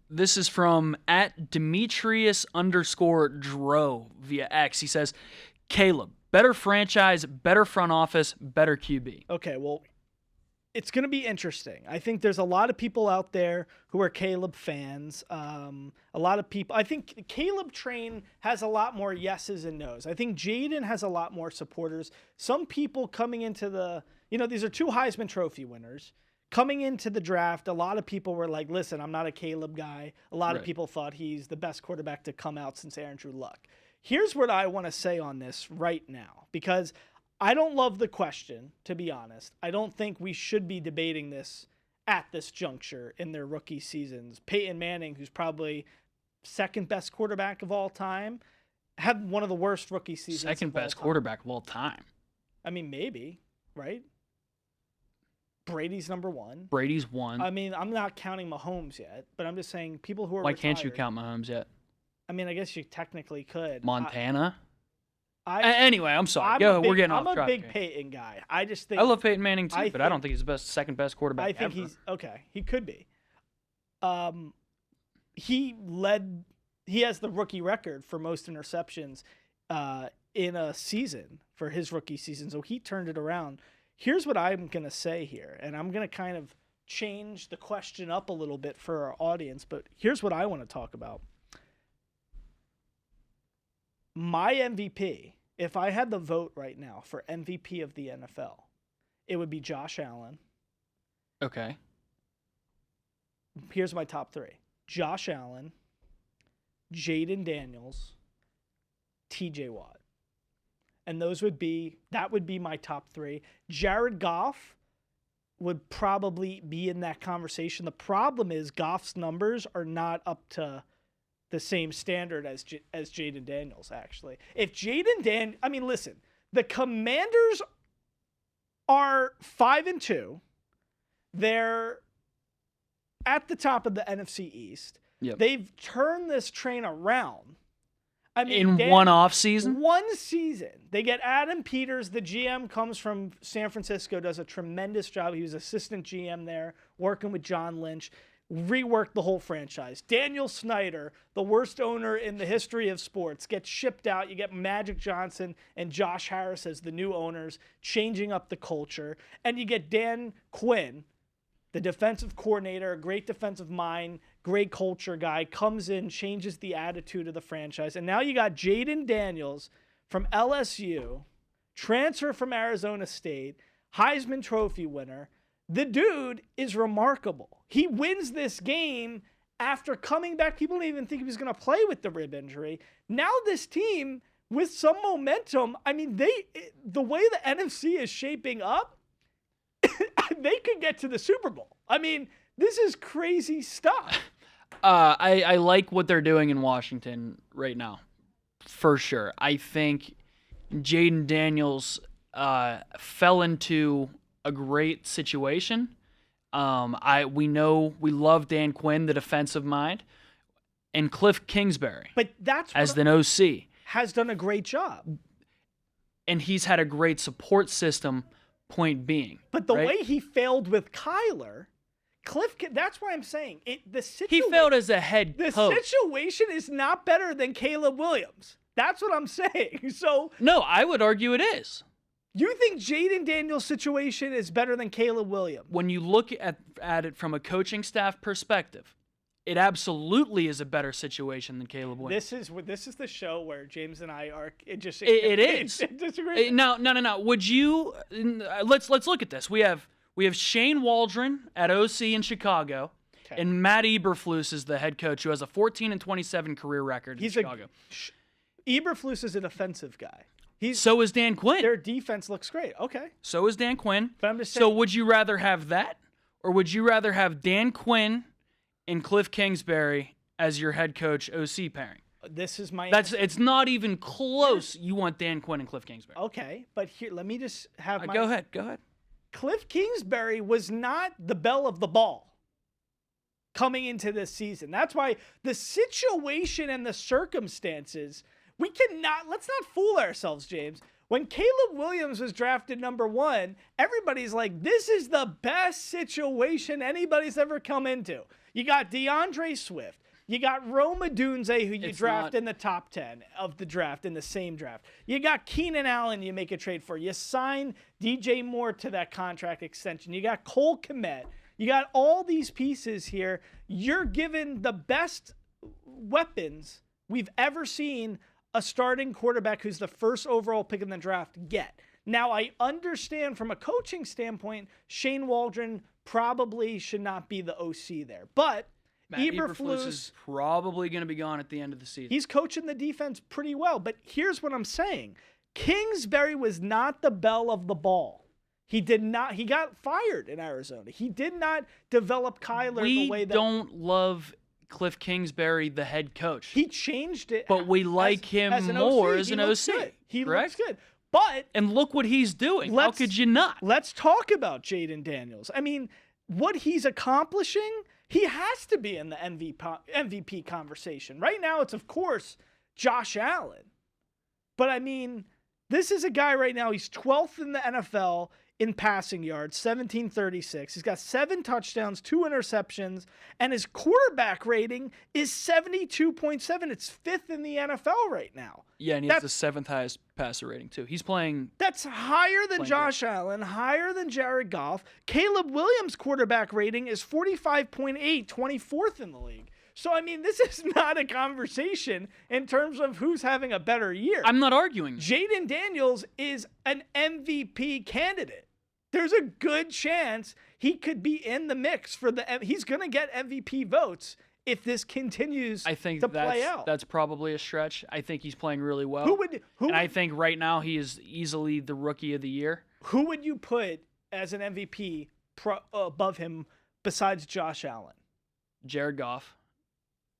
This is from @Demetrius_Dro via X. He says, Caleb, better franchise, better front office, better QB. Okay, well, it's going to be interesting. I think there's a lot of people out there who are Caleb fans. A lot of people. I think Caleb train has a lot more yeses and nos. I think Jayden has a lot more supporters. Some people coming into the, these are 2 Heisman Trophy winners. Coming into the draft, a lot of people were like, listen, I'm not a Caleb guy. A lot of people thought he's the best quarterback to come out since Aaron Drew Luck. Here's what I want to say on this right now, because I don't love the question, to be honest. I don't think we should be debating this at this juncture in their rookie seasons. Peyton Manning, who's probably second best quarterback of all time, had one of the worst rookie seasons. Second best quarterback of all time. I mean, maybe, right? Brady's number one. Brady's one. I mean, I'm not counting Mahomes yet, but I'm just saying people who are Why retired, can't you count Mahomes yet? I mean, I guess you technically could. Montana? Anyway, I'm sorry. We're getting off track. I'm a big Peyton guy. I just think I love Peyton Manning too, but I don't think he's the second best quarterback I think ever. he's okay. He could be. He has the rookie record for most interceptions in a season for his rookie season, so he turned it around. Here's what I'm going to say here, and I'm going to kind of change the question up a little bit for our audience, but here's what I want to talk about. My MVP, if I had the vote right now for MVP of the NFL, it would be Josh Allen. Okay. Here's my top three. Josh Allen, Jayden Daniels, TJ Watt. And that would be my top three. Jared Goff would probably be in that conversation. The problem is Goff's numbers are not up to the same standard as Jayden Daniels, actually. If I mean, listen, the Commanders are 5-2. They're at the top of the NFC East. Yep. They've turned this train around. I mean, in one off season? One season. They get Adam Peters. The GM comes from San Francisco, does a tremendous job. He was assistant GM there, working with John Lynch. Reworked the whole franchise. Daniel Snyder, the worst owner in the history of sports, gets shipped out. You get Magic Johnson and Josh Harris as the new owners, changing up the culture. And you get Dan Quinn, the defensive coordinator, a great defensive mind, great culture guy, comes in, changes the attitude of the franchise. And now you got Jayden Daniels from LSU, transfer from Arizona State, Heisman Trophy winner. The dude is remarkable. He wins this game after coming back. People didn't even think he was going to play with the rib injury. Now this team, with some momentum, I mean, the way the NFC is shaping up, they could get to the Super Bowl. I mean, this is crazy stuff. I like what they're doing in Washington right now, for sure. I think Jayden Daniels fell into a great situation. We love Dan Quinn, the defensive mind, and Cliff Kingsbury, but that's as the OC has done a great job, and he's had a great support system. Point being, but the way he failed with Kyler, that's why I'm saying he failed as a head coach. The situation is not better than Caleb Williams. That's what I'm saying. So no, I would argue it is. You think Jayden Daniels' situation is better than Caleb Williams? When you look at it from a coaching staff perspective, it absolutely is a better situation than Caleb Williams. This is the show where James and I are it is disagreeing. No. Would you? Let's look at this. We have Shane Waldron at OC in Chicago, and Matt Eberflus is the head coach who has a 14-27 career record in Chicago. Eberflus is an offensive guy. So is Dan Quinn. Their defense looks great. Okay. So is Dan Quinn. But I'm just saying, so would you rather have that, or would you rather have Dan Quinn and Cliff Kingsbury as your head coach OC pairing? This is my. It's not even close. You want Dan Quinn and Cliff Kingsbury. Okay, but here, let me just have my. Go ahead. Cliff Kingsbury was not the belle of the ball coming into this season. That's why the situation and the circumstances. Let's not fool ourselves, James. When Caleb Williams was drafted number 1, everybody's like, this is the best situation anybody's ever come into. You got DeAndre Swift. You got Rome Odunze, who you draft in the top 10 of the draft, in the same draft. You got Keenan Allen you make a trade for. You sign DJ Moore to that contract extension. You got Cole Kmet. You got all these pieces here. You're given the best weapons we've ever seen a starting quarterback who's the first overall pick in the draft get. Now, I understand from a coaching standpoint, Shane Waldron probably should not be the OC there. But Matt Eberflus is probably going to be gone at the end of the season. He's coaching the defense pretty well. But here's what I'm saying. Kingsbury was not the belle of the ball. He got fired in Arizona. He did not develop Kyler the way that... We don't love Cliff Kingsbury, the head coach. He changed it. But we like him more as an OC. He correct? looks good. But... And look what he's doing. How could you not? Let's talk about Jayden Daniels. I mean, what he's accomplishing, he has to be in the MVP conversation. Right now, it's, of course, Josh Allen. But, I mean, this is a guy right now, he's 12th in the NFL in passing yards, 1736. He's got 7 touchdowns, 2 interceptions, and his quarterback rating is 72.7. It's 5th in the NFL right now. Yeah, and he has the 7th highest passer rating, too. He's playing... That's higher than Josh Allen, higher than Jared Goff. Caleb Williams' quarterback rating is 45.8, 24th in the league. So, I mean, this is not a conversation in terms of who's having a better year. I'm not arguing. Jayden Daniels is an MVP candidate. There's a good chance he could be in the mix for he's going to get MVP votes if this continues to play out. That's probably a stretch. I think he's playing really well. And I think right now he is easily the rookie of the year. Who would you put as an MVP above him besides Josh Allen? Jared Goff.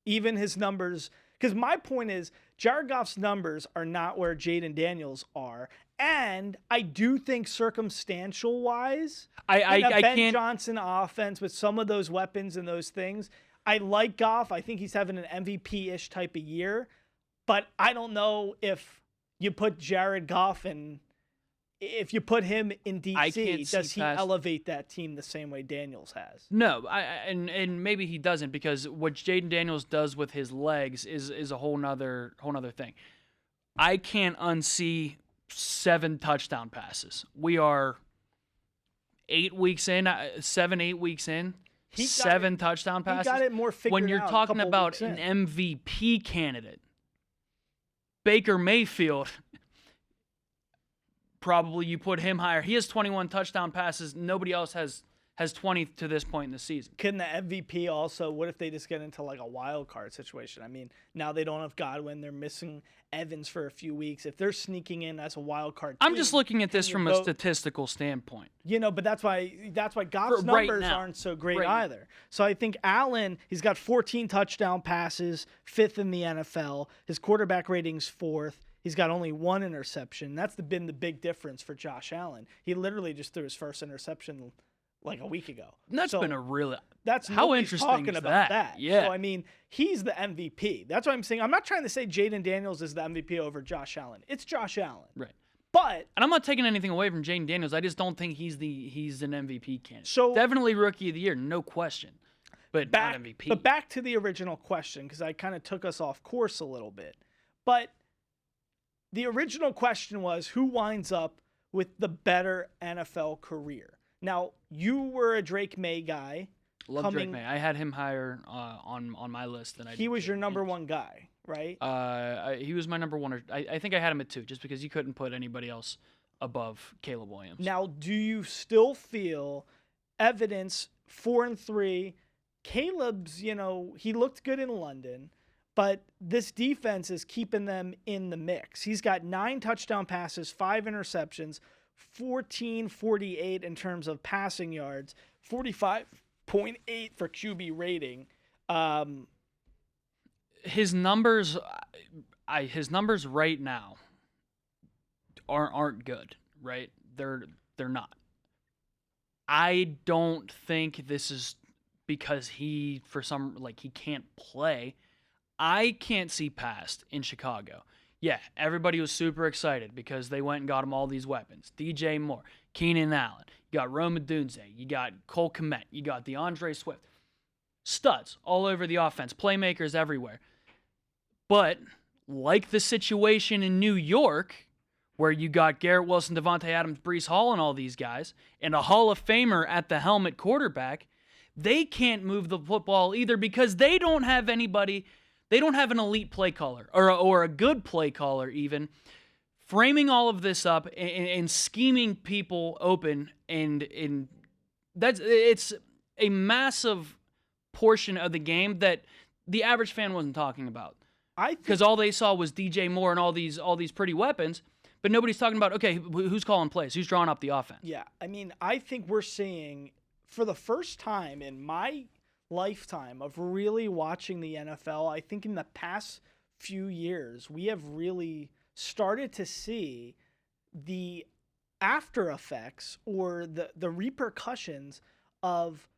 Even his numbers, because my point is Jared Goff's numbers are not where Jayden Daniels are. And I do think circumstantial-wise, Ben Johnson offense with some of those weapons and those things, I like Goff. I think he's having an MVP-ish type of year. But I don't know if you put Jared Goff in, if you put him in DC, does he elevate that team the same way Daniels has? No, and maybe he doesn't, because what Jayden Daniels does with his legs is a whole nother thing. I can't unsee 7 touchdown passes. We are 8 weeks in, 7-8 weeks in. 7 touchdown passes. He got it more figured out. When you're talking about an MVP candidate, Baker Mayfield, probably you put him higher. He has 21 touchdown passes. Nobody else has 20 to this point in the season. Can the MVP also, what if they just get into like a wild card situation? I mean, now they don't have Godwin. They're missing Evans for a few weeks. If they're sneaking in as a wild card team, I'm just looking at this from a statistical standpoint. But that's why Goff's numbers aren't so great either. So I think Allen, he's got 14 touchdown passes, 5th in the NFL. His quarterback rating's 4th. He's got only 1 interception. That's been the big difference for Josh Allen. He literally just threw his first interception like a week ago. That's been a really... That's how interesting talking is about that. Yeah. So, I mean, he's the MVP. That's what I'm saying. I'm not trying to say Jayden Daniels is the MVP over Josh Allen. It's Josh Allen. Right. But... And I'm not taking anything away from Jayden Daniels. I just don't think he's an MVP candidate. So, definitely rookie of the year, no question. But not MVP. But back to the original question, because I kind of took us off course a little bit. But the original question was, who winds up with the better NFL career? Now, you were a Drake May guy. Love Drake May. I had him higher on my list than I did. He was your number 1 guy, right? He was my number 1. I think I had him at 2, just because you couldn't put anybody else above Caleb Williams. Now, do you still feel evidence 4 and 3? Caleb's, he looked good in London, but this defense is keeping them in the mix. He's got 9 touchdown passes, 5 interceptions, 14.48 in terms of passing yards, 45.8 for QB rating. His numbers right now aren't good, right? They're not. I don't think this is because he can't play. I can't see past in Chicago. Yeah, everybody was super excited because they went and got him all these weapons. DJ Moore, Keenan Allen, you got Rome Odunze, you got Cole Kmet, you got DeAndre Swift. Studs all over the offense, playmakers everywhere. But like the situation in New York, where you got Garrett Wilson, Devontae Adams, Breece Hall, and all these guys, and a Hall of Famer at the helm at quarterback, they can't move the football either because they don't have anybody. They don't have an elite play caller or a good play caller even framing all of this up and scheming people open, and it's a massive portion of the game that the average fan wasn't talking about. Because all they saw was DJ Moore and all these pretty weapons, But nobody's talking about, okay, who's calling plays? Who's drawing up the offense? Yeah, I mean, I think we're seeing, for the first time in my lifetime of really watching the NFL, I think in the past few years, we have really started to see the after effects or the repercussions of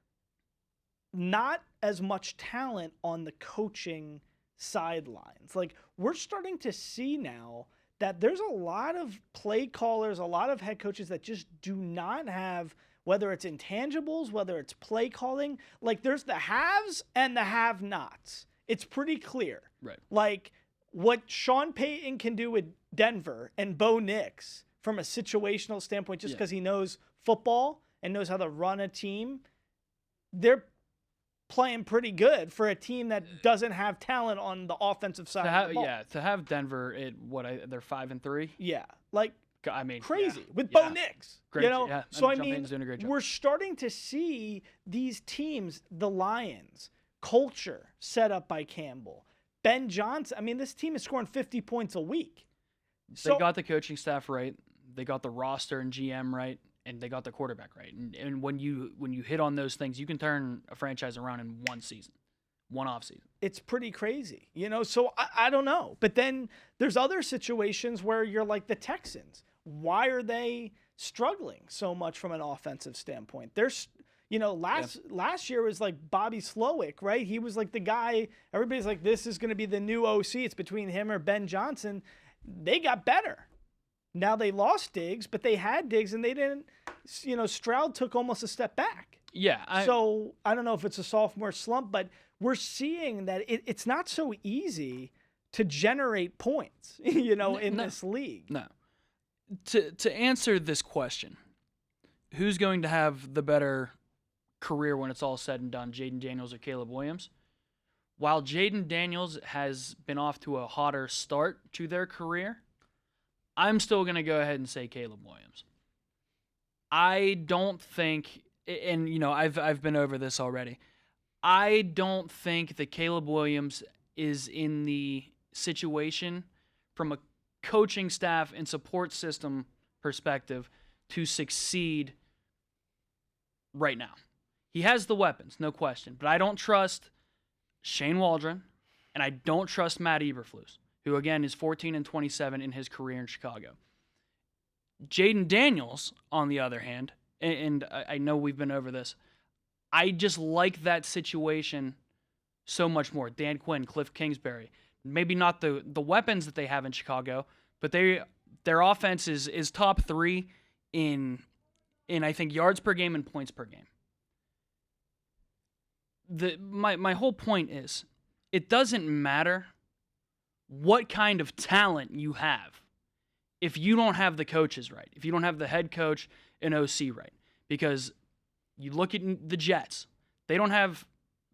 not as much talent on the coaching sidelines. Like, we're starting to see now that there's a lot of play callers, a lot of head coaches that just do not have, whether it's intangibles, whether it's play calling, like there's the haves and the have-nots. It's pretty clear. Right. Like what Sean Payton can do with Denver and Bo Nix from a situational standpoint, just because he knows football and knows how to run a team, they're playing pretty good for a team that doesn't have talent on the offensive side of the ball. Yeah, to have Denver at they're 5-3. Yeah, like I mean, crazy with Bo Nix. Great, you know, yeah. So I John mean, Payton's doing a great job. we're starting to see these teams, the Lions, culture set up by Campbell, Ben Johnson. I mean, this team is scoring 50 points a week. They got the coaching staff right. They got the roster and GM right. And they got the quarterback right. And when you hit on those things, you can turn a franchise around in one season, one off season. It's pretty crazy, you know? So I don't know. But then there's other situations where you're like the Texans. Why are they struggling so much from an offensive standpoint? There's, you know, last year was like Bobby Slowick, right? He was like the guy, everybody's like, this is going to be the new OC. It's between him or Ben Johnson. They got better. Now they lost Diggs, but they had Diggs and they didn't, you know, Stroud took almost a step back. Yeah. So I don't know if it's a sophomore slump, but we're seeing that it's not so easy to generate points, you know, in this league. No. To answer this question, who's going to have the better career when it's all said and done, Jayden Daniels or Caleb Williams? While Jayden Daniels has been off to a hotter start to their career, I'm still going to go ahead and say Caleb Williams. I don't think, and you know, I've been over this already. I don't think that Caleb Williams is in the situation from a coaching staff and support system perspective to succeed right now. He has the weapons, no question, but I don't trust Shane Waldron and I don't trust Matt Eberflus, who again is 14-27 in his career in Chicago. Jayden Daniels, on the other hand, and I know we've been over this, I just like that situation so much more. Dan Quinn, Cliff Kingsbury, maybe not the weapons that they have in Chicago, but their offense is top 3 in I think yards per game and points per game. My whole point is, it doesn't matter what kind of talent you have if you don't have the coaches right, if you don't have the head coach and OC right. Because you look at the Jets, they don't have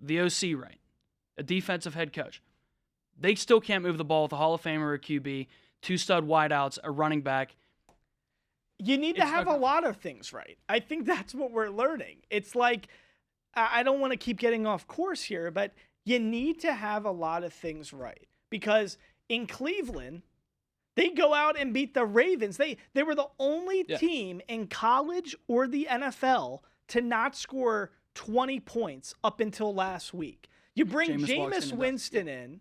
the OC right, a defensive head coach. They still can't move the ball with a Hall of Famer or a QB, 2 stud wideouts, a running back. You need to have a lot of things right. I think that's what we're learning. It's like, I don't want to keep getting off course here, but you need to have a lot of things right. Because in Cleveland, they go out and beat the Ravens. They were the only team in college or the NFL to not score 20 points up until last week. You bring Jameis Winston in.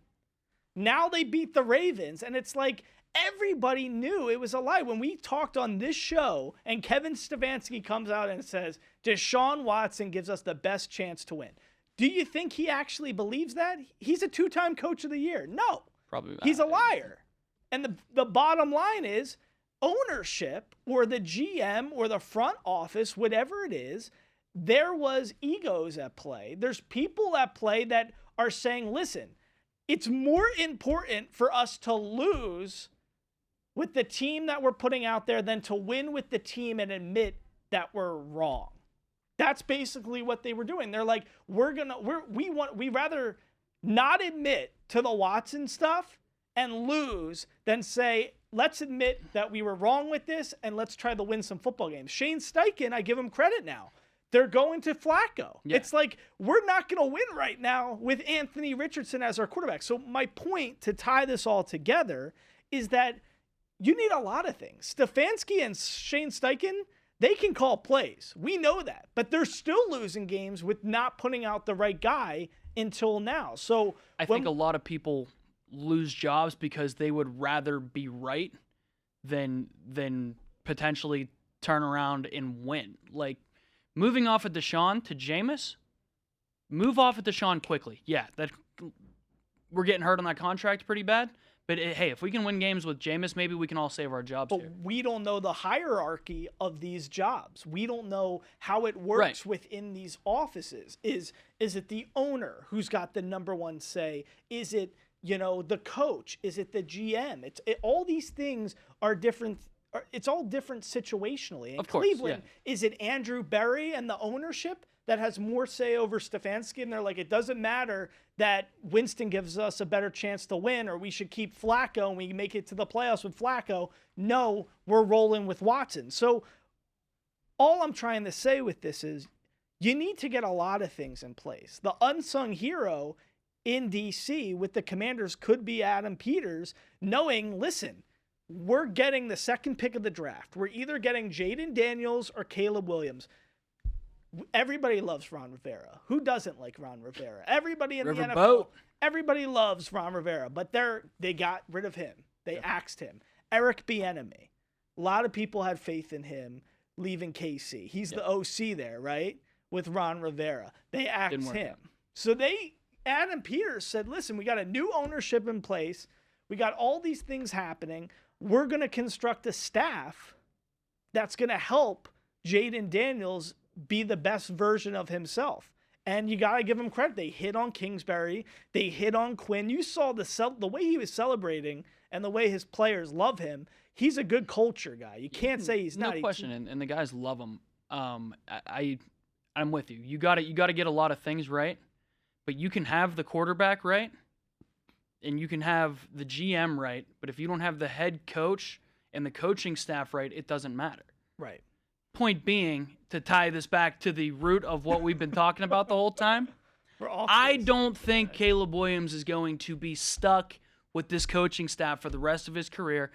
Now they beat the Ravens, and it's like everybody knew it was a lie. When we talked on this show and Kevin Stefanski comes out and says, Deshaun Watson gives us the best chance to win. Do you think he actually believes that? He's a 2-time coach of the year. No. Probably not. He's a liar. And the bottom line is ownership or the GM or the front office, whatever it is, there was egos at play. There's people at play that are saying, listen, it's more important for us to lose with the team that we're putting out there than to win with the team and admit that we're wrong. That's basically what they were doing. They're like, we rather not admit to the Watson stuff and lose than say, let's admit that we were wrong with this and let's try to win some football games. Shane Steichen, I give him credit now. They're going to Flacco. Yeah. It's like, we're not going to win right now with Anthony Richardson as our quarterback. So my point to tie this all together is that you need a lot of things. Stefanski and Shane Steichen, they can call plays. We know that. But they're still losing games with not putting out the right guy until now. So I think a lot of people lose jobs because they would rather be right than potentially turn around and win. Like, moving off of Deshaun to Jameis, move off of Deshaun quickly. Yeah, that we're getting hurt on that contract pretty bad. But hey, if we can win games with Jameis, maybe we can all save our jobs here. But we don't know the hierarchy of these jobs. We don't know how it works within these offices. Is it the owner who's got the number one say? Is it, the coach? Is it the GM? All these things are different. It's all different situationally. In Cleveland, is it Andrew Berry and the ownership that has more say over Stefanski? And they're like, it doesn't matter that Winston gives us a better chance to win, or we should keep Flacco and we make it to the playoffs with Flacco. No, we're rolling with Watson. So all I'm trying to say with this is you need to get a lot of things in place. The unsung hero in DC with the Commanders could be Adam Peters, knowing, listen, we're getting the second pick of the draft. We're either getting Jayden Daniels or Caleb Williams. Everybody loves Ron Rivera. Who doesn't like Ron Rivera? Everybody in the NFL, everybody loves Ron Rivera, but they got rid of him. They axed him. Eric Bieniemy. A lot of people had faith in him leaving KC. He's the OC there, right? With Ron Rivera. They axed him. So Adam Peters said, listen, we got a new ownership in place. We got all these things happening. We're going to construct a staff that's going to help Jayden Daniels be the best version of himself. And you got to give him credit. They hit on Kingsbury. They hit on Quinn. You saw the way he was celebrating and the way his players love him. He's a good culture guy. You can't say he's not. No question. And the guys love him. I'm with you. You got to get a lot of things right, but you can have the quarterback right and you can have the GM right, but if you don't have the head coach and the coaching staff right, it doesn't matter. Right. Point being, to tie this back to the root of what we've been talking about the whole time, I don't think Caleb Williams is going to be stuck with this coaching staff for the rest of his career.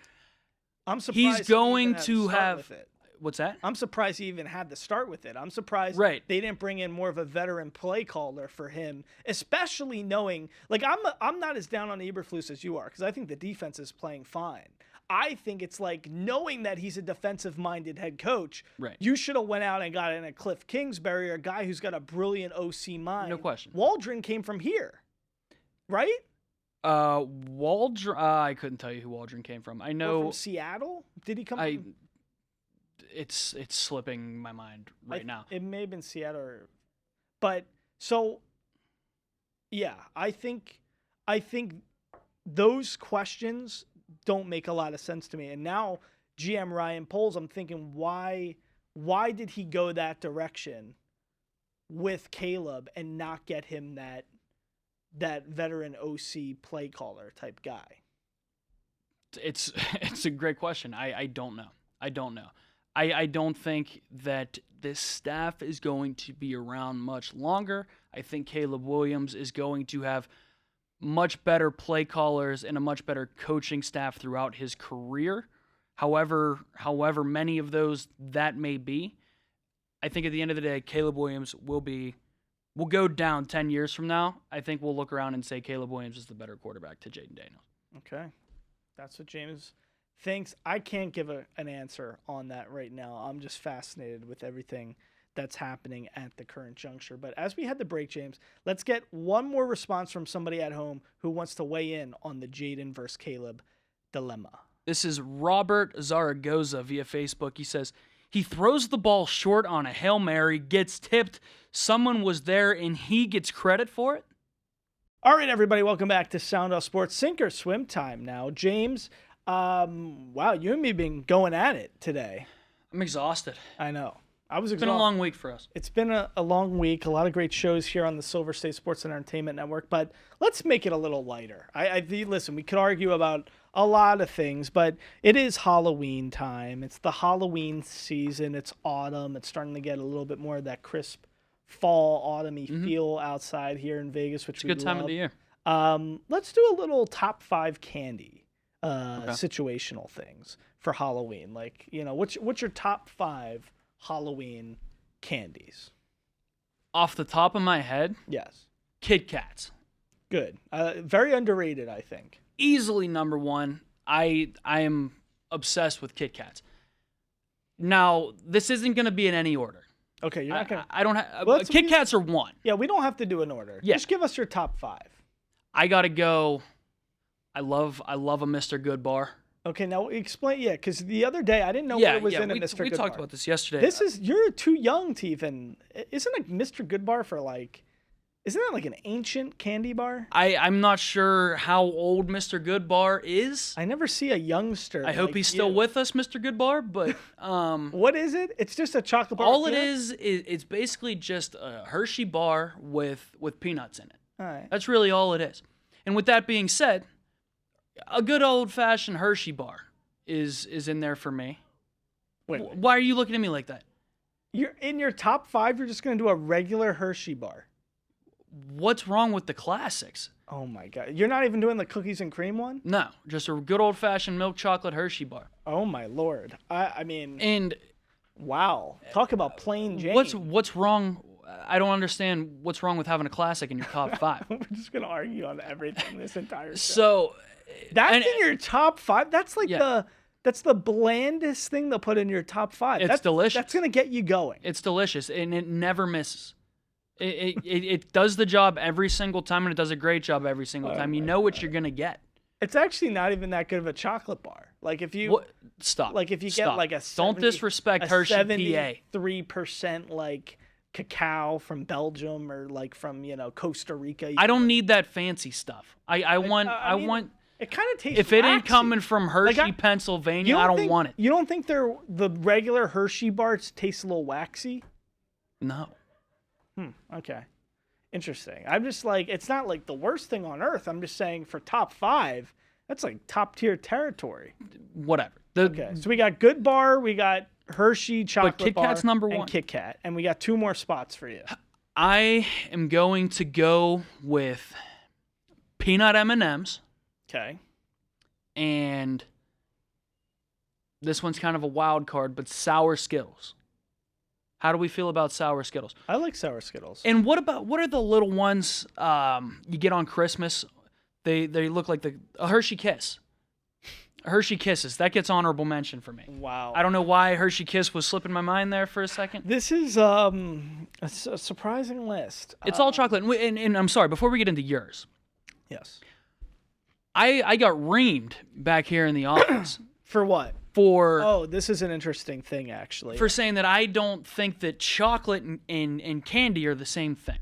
I'm surprised he's going to have. What's that? I'm surprised he even had to start with it. I'm surprised they didn't bring in more of a veteran play caller for him, especially knowing, like, I'm not as down on Eberflus as you are because I think the defense is playing fine. I think it's like knowing that he's a defensive-minded head coach. Right. You should have went out and got in a Cliff Kingsbury, or a guy who's got a brilliant OC mind. No question. Waldron came from here, right? Waldron. I couldn't tell you who Waldron came from. I know from Seattle. Did he come from? It's slipping my mind now. It may have been Seattle, but so yeah, I think those questions don't make a lot of sense to me. And now GM Ryan Poles, I'm thinking, why did he go that direction with Caleb and not get him that veteran OC play caller type guy? It's a great question. I don't know. I don't think that this staff is going to be around much longer. I think Caleb Williams is going to have much better play callers and a much better coaching staff throughout his career. However many of those that may be, I think at the end of the day, Caleb Williams will go down 10 years from now. I think we'll look around and say Caleb Williams is the better quarterback to Jayden Daniels. Okay. That's what James thinks. I can't give an answer on that right now. I'm just fascinated with everything that's happening at the current juncture. But as we head to break, James, let's get one more response from somebody at home who wants to weigh in on the Jayden versus Caleb dilemma. This is Robert Zaragoza via Facebook. He says, he throws the ball short on a Hail Mary, gets tipped, someone was there, and he gets credit for it? All right, everybody, welcome back to Sound Off Sports. Sink or swim time now. James, wow, you and me have been going at it today. I'm exhausted. I know. I was exhausted. It's been a long week for us. It's been a long week. A lot of great shows here on the Silver State Sports and Entertainment Network, but let's make it a little lighter. Listen, we could argue about a lot of things, but it is Halloween time. It's the Halloween season. It's autumn. It's starting to get a little bit more of that crisp fall, autumny feel outside here in Vegas, which it's a good time of the year. Let's do a little top 5 candy situational things for Halloween. Like, what's your top 5 Halloween candies? Off the top of my head, Yes. Kit Kats. Good. Very underrated, I think. Easily number 1. I am obsessed with Kit Kats. Now, this isn't going to be in any order. Okay, you're not going to... I don't have... Kit Kats are 1. Yeah, we don't have to do an order. Yeah. Just give us your top 5. I got to go... I love a Mr. Good bar. Okay, now explain... Yeah, because the other day, I didn't know what it was in a Mr. Good bar. We talked about this yesterday. You're too young to even... Isn't a Mr. Good bar for like... Isn't that like an ancient candy bar? I'm not sure how old Mr. Good bar is. I never see a youngster. I hope he's still with us, Mr. Good bar, but... What is it? It's just a chocolate bar. All it is it's basically just a Hershey bar with peanuts in it. All right. That's really all it is. And with that being said, a good old-fashioned Hershey bar is in there for me. Wait. Why are you looking at me like that? You're in your top 5, you're just going to do a regular Hershey bar. What's wrong with the classics? Oh my God. You're not even doing the cookies and cream one? No, just a good old-fashioned milk chocolate Hershey bar. Oh my Lord. I mean, and wow. Talk about plain Jane. What's wrong? I don't understand what's wrong with having a classic in your top 5. We're just going to argue on everything this entire show. So that's in your top 5? That's like that's the blandest thing they'll put in your top 5. It's delicious. That's going to get you going. It's delicious, and it never misses. It does the job every single time, and it does a great job every single time. You know what you're going to get. It's actually not even that good of a chocolate bar. Like if you stop. Like if you get like a 70, don't disrespect Hershey, PA. 73% like cacao from Belgium or like from Costa Rica. I don't need that fancy stuff. I want. It kind of tastes. If it ain't coming from Hershey, Pennsylvania, I don't want it. You don't think the regular Hershey bars taste a little waxy? No. Okay. Interesting. I'm just like, it's not like the worst thing on earth. I'm just saying for top 5, that's like top tier territory. Whatever. Okay. So we got Good Bar, we got Hershey chocolate bar, Kit Kat's number 1. And Kit Kat, and we got 2 more spots for you. I am going to go with peanut M&Ms. Okay. And this one's kind of a wild card, but sour Skittles. How do we feel about sour Skittles? I like sour Skittles. And what are the little ones you get on Christmas? They look like a Hershey Kiss. Hershey Kisses. That gets honorable mention for me. Wow. I don't know why Hershey Kiss was slipping my mind there for a second. This is a surprising list. It's all chocolate. And I'm sorry, before we get into yours. Yes. I got reamed back here in the office. For what? Oh, this is an interesting thing, actually. For saying that I don't think that chocolate and candy are the same thing.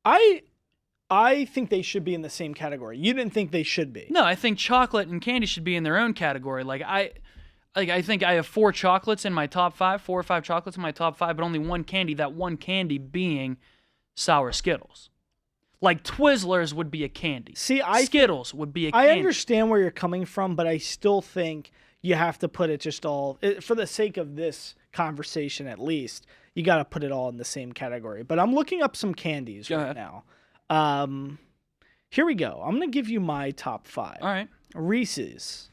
I think they should be in the same category. You didn't think they should be. No, I think chocolate and candy should be in their own category. I think I have 4 chocolates in my top 5, 4 or 5 chocolates in my top 5, but only one candy. That one candy being sour Skittles. Like Twizzlers would be a candy. See, Skittles would be a candy. I understand where you're coming from, but I still think you have to put it just all, for the sake of this conversation at least, you got to put it all in the same category. But I'm looking up some candies right now. Here we go. I'm going to give you my top 5. All right. Reese's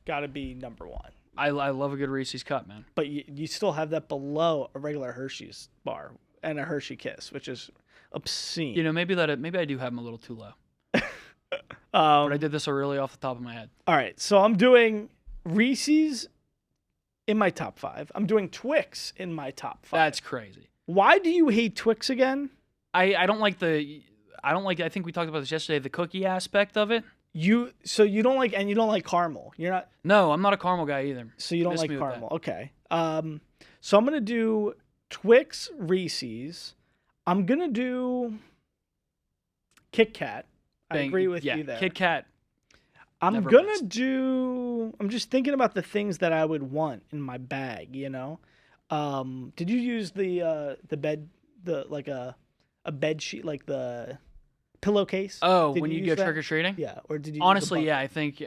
got to be number 1. I love a good Reese's Cup, man. But you still have that below a regular Hershey's bar and a Hershey Kiss, which is obscene. Maybe I do have them a little too low. But I did this really off the top of my head. All right. So I'm doing Reese's in my top 5. I'm doing Twix in my top 5. That's crazy. Why do you hate Twix again? I don't like I think we talked about this yesterday, the cookie aspect of it. You don't like caramel. You're not. No, I'm not a caramel guy either. So you don't like caramel. Okay. So I'm going to do Twix, Reese's. I'm going to do Kit Kat. I agree with you there. Kit Kat. I'm just thinking about the things that I would want in my bag, Did you use the bed, a bed sheet, like the pillowcase? Oh, when you go trick or treating? Yeah, or did you? Honestly, yeah. I think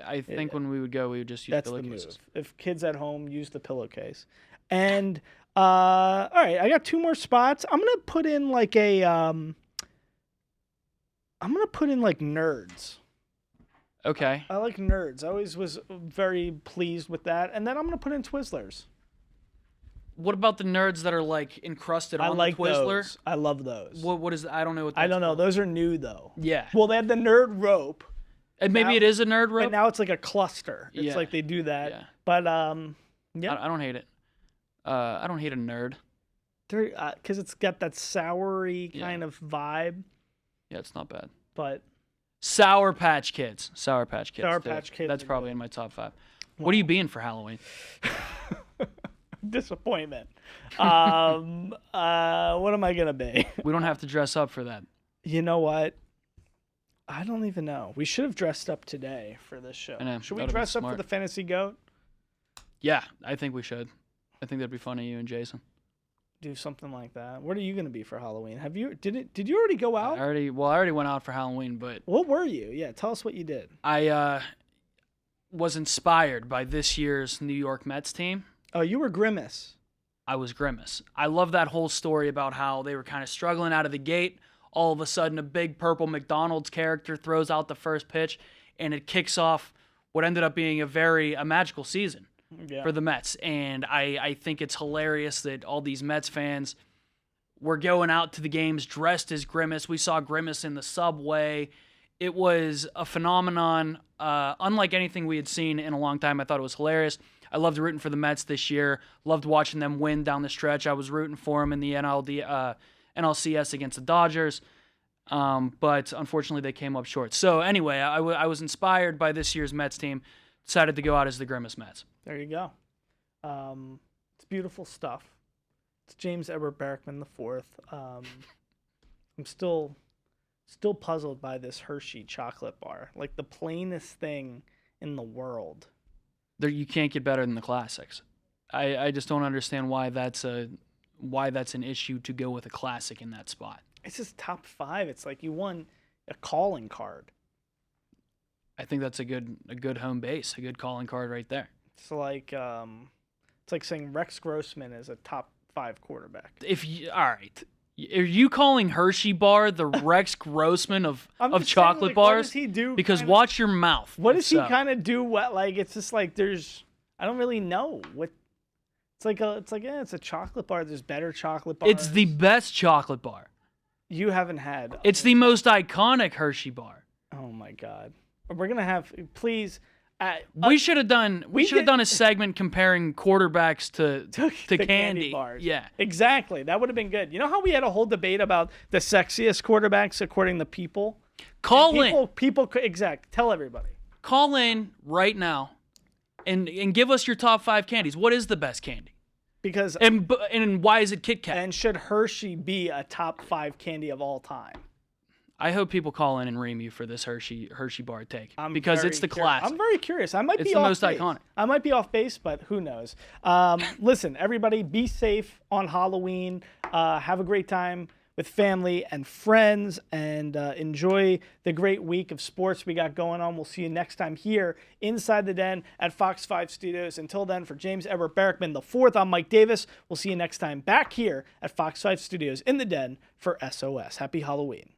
when we would go, we would just use pillowcases. That's the move. If kids at home use the pillowcase, and all right, I got 2 more spots. I'm gonna put in like Nerds. Okay. I like Nerds. I always was very pleased with that. And then I'm gonna put in Twizzlers. What about the Nerds that are like encrusted I on like the Twizzler? those. I love those. What is? I don't know what. I That's don't know. called. Those are new though. Yeah. Well, they had the Nerd rope, And maybe now- it is a Nerd rope. but now it's like a cluster. It's Yeah. like they do that. Yeah. But yeah, I don't hate it. I don't hate a Nerd. they're because it's got that soury Yeah. kind of vibe. Yeah, it's not bad. But Sour Patch Kids. Sour Patch Kids. Sour too. Patch Kids That's are probably good. in my top 5. What are you being for Halloween? disappointment. What am I gonna be? We don't have to dress up for that. You know what? I don't even know. We should have dressed up today for this show. I know, Should we that'd be dress up for smart. the Fantasy Goat? Yeah, I think we should. I think that'd be funny, you and Jason. Do something like that. What are you gonna be for Halloween? Have you did you already go I out? already went out for Halloween, but What were you? Yeah, tell us what you did. I was inspired by this year's New York Mets team. Oh, you were Grimace. I was Grimace. I love that whole story about how they were kind of struggling out of the gate. All of a sudden, a big purple McDonald's character throws out the first pitch, and it kicks off what ended up being a magical season Yeah. for the Mets. And I think it's hilarious that all these Mets fans were going out to the games dressed as Grimace. We saw Grimace in the subway. It was a phenomenon unlike anything we had seen in a long time. I thought it was hilarious. I loved rooting for the Mets this year. Loved watching them win down the stretch. I was rooting for them in the NLCS against the Dodgers. But unfortunately, they came up short. So anyway, I was inspired by this year's Mets team. Decided to go out as the Grimace Mets. There you go. It's beautiful stuff. It's James Edward Barrickman the fourth. I'm still puzzled by this Hershey chocolate bar. Like the plainest thing in the world. You can't get better than the classics. I just don't understand why that's an issue to go with a classic in that spot. It's just top 5. It's like you won a calling card. I think that's a good home base, a good calling card right there. It's like saying Rex Grossman is a top 5 quarterback. All right, are you calling Hershey bar the Rex Grossman of I'm just saying, chocolate like, what bars? does he do? Because kinda- watch your mouth. What does he So, kind of do? What, like, it's just like I don't really know what. It's a chocolate bar. There's better chocolate bars. It's the best chocolate bar. You haven't had. It's the most iconic Hershey bar. Oh my God. We're gonna have please. We should have done did- a segment comparing quarterbacks to the candy bars. Yeah. Exactly. That would have been good. You know how we had a whole debate about the sexiest quarterbacks according to people. Call in. Tell everybody. Call in right now and give us your top 5 candies. What is the best candy? Because And why is it Kit Kat? and should Hershey be a top 5 candy of all time? I hope people call in and ream you for this Hershey bar take because very it's the curious. classic. I'm very curious. I might It's be the off most base. iconic. I might be off base, but who knows? Listen, everybody, be safe on Halloween. Have a great time with family and friends, and enjoy the great week of sports we got going on. We'll see you next time here inside the den at FOX5 Studios. Until then, for James Edward Barrickman the fourth, I'm Mike Davis. We'll see you next time back here at FOX5 Studios in the den for SOS. Happy Halloween.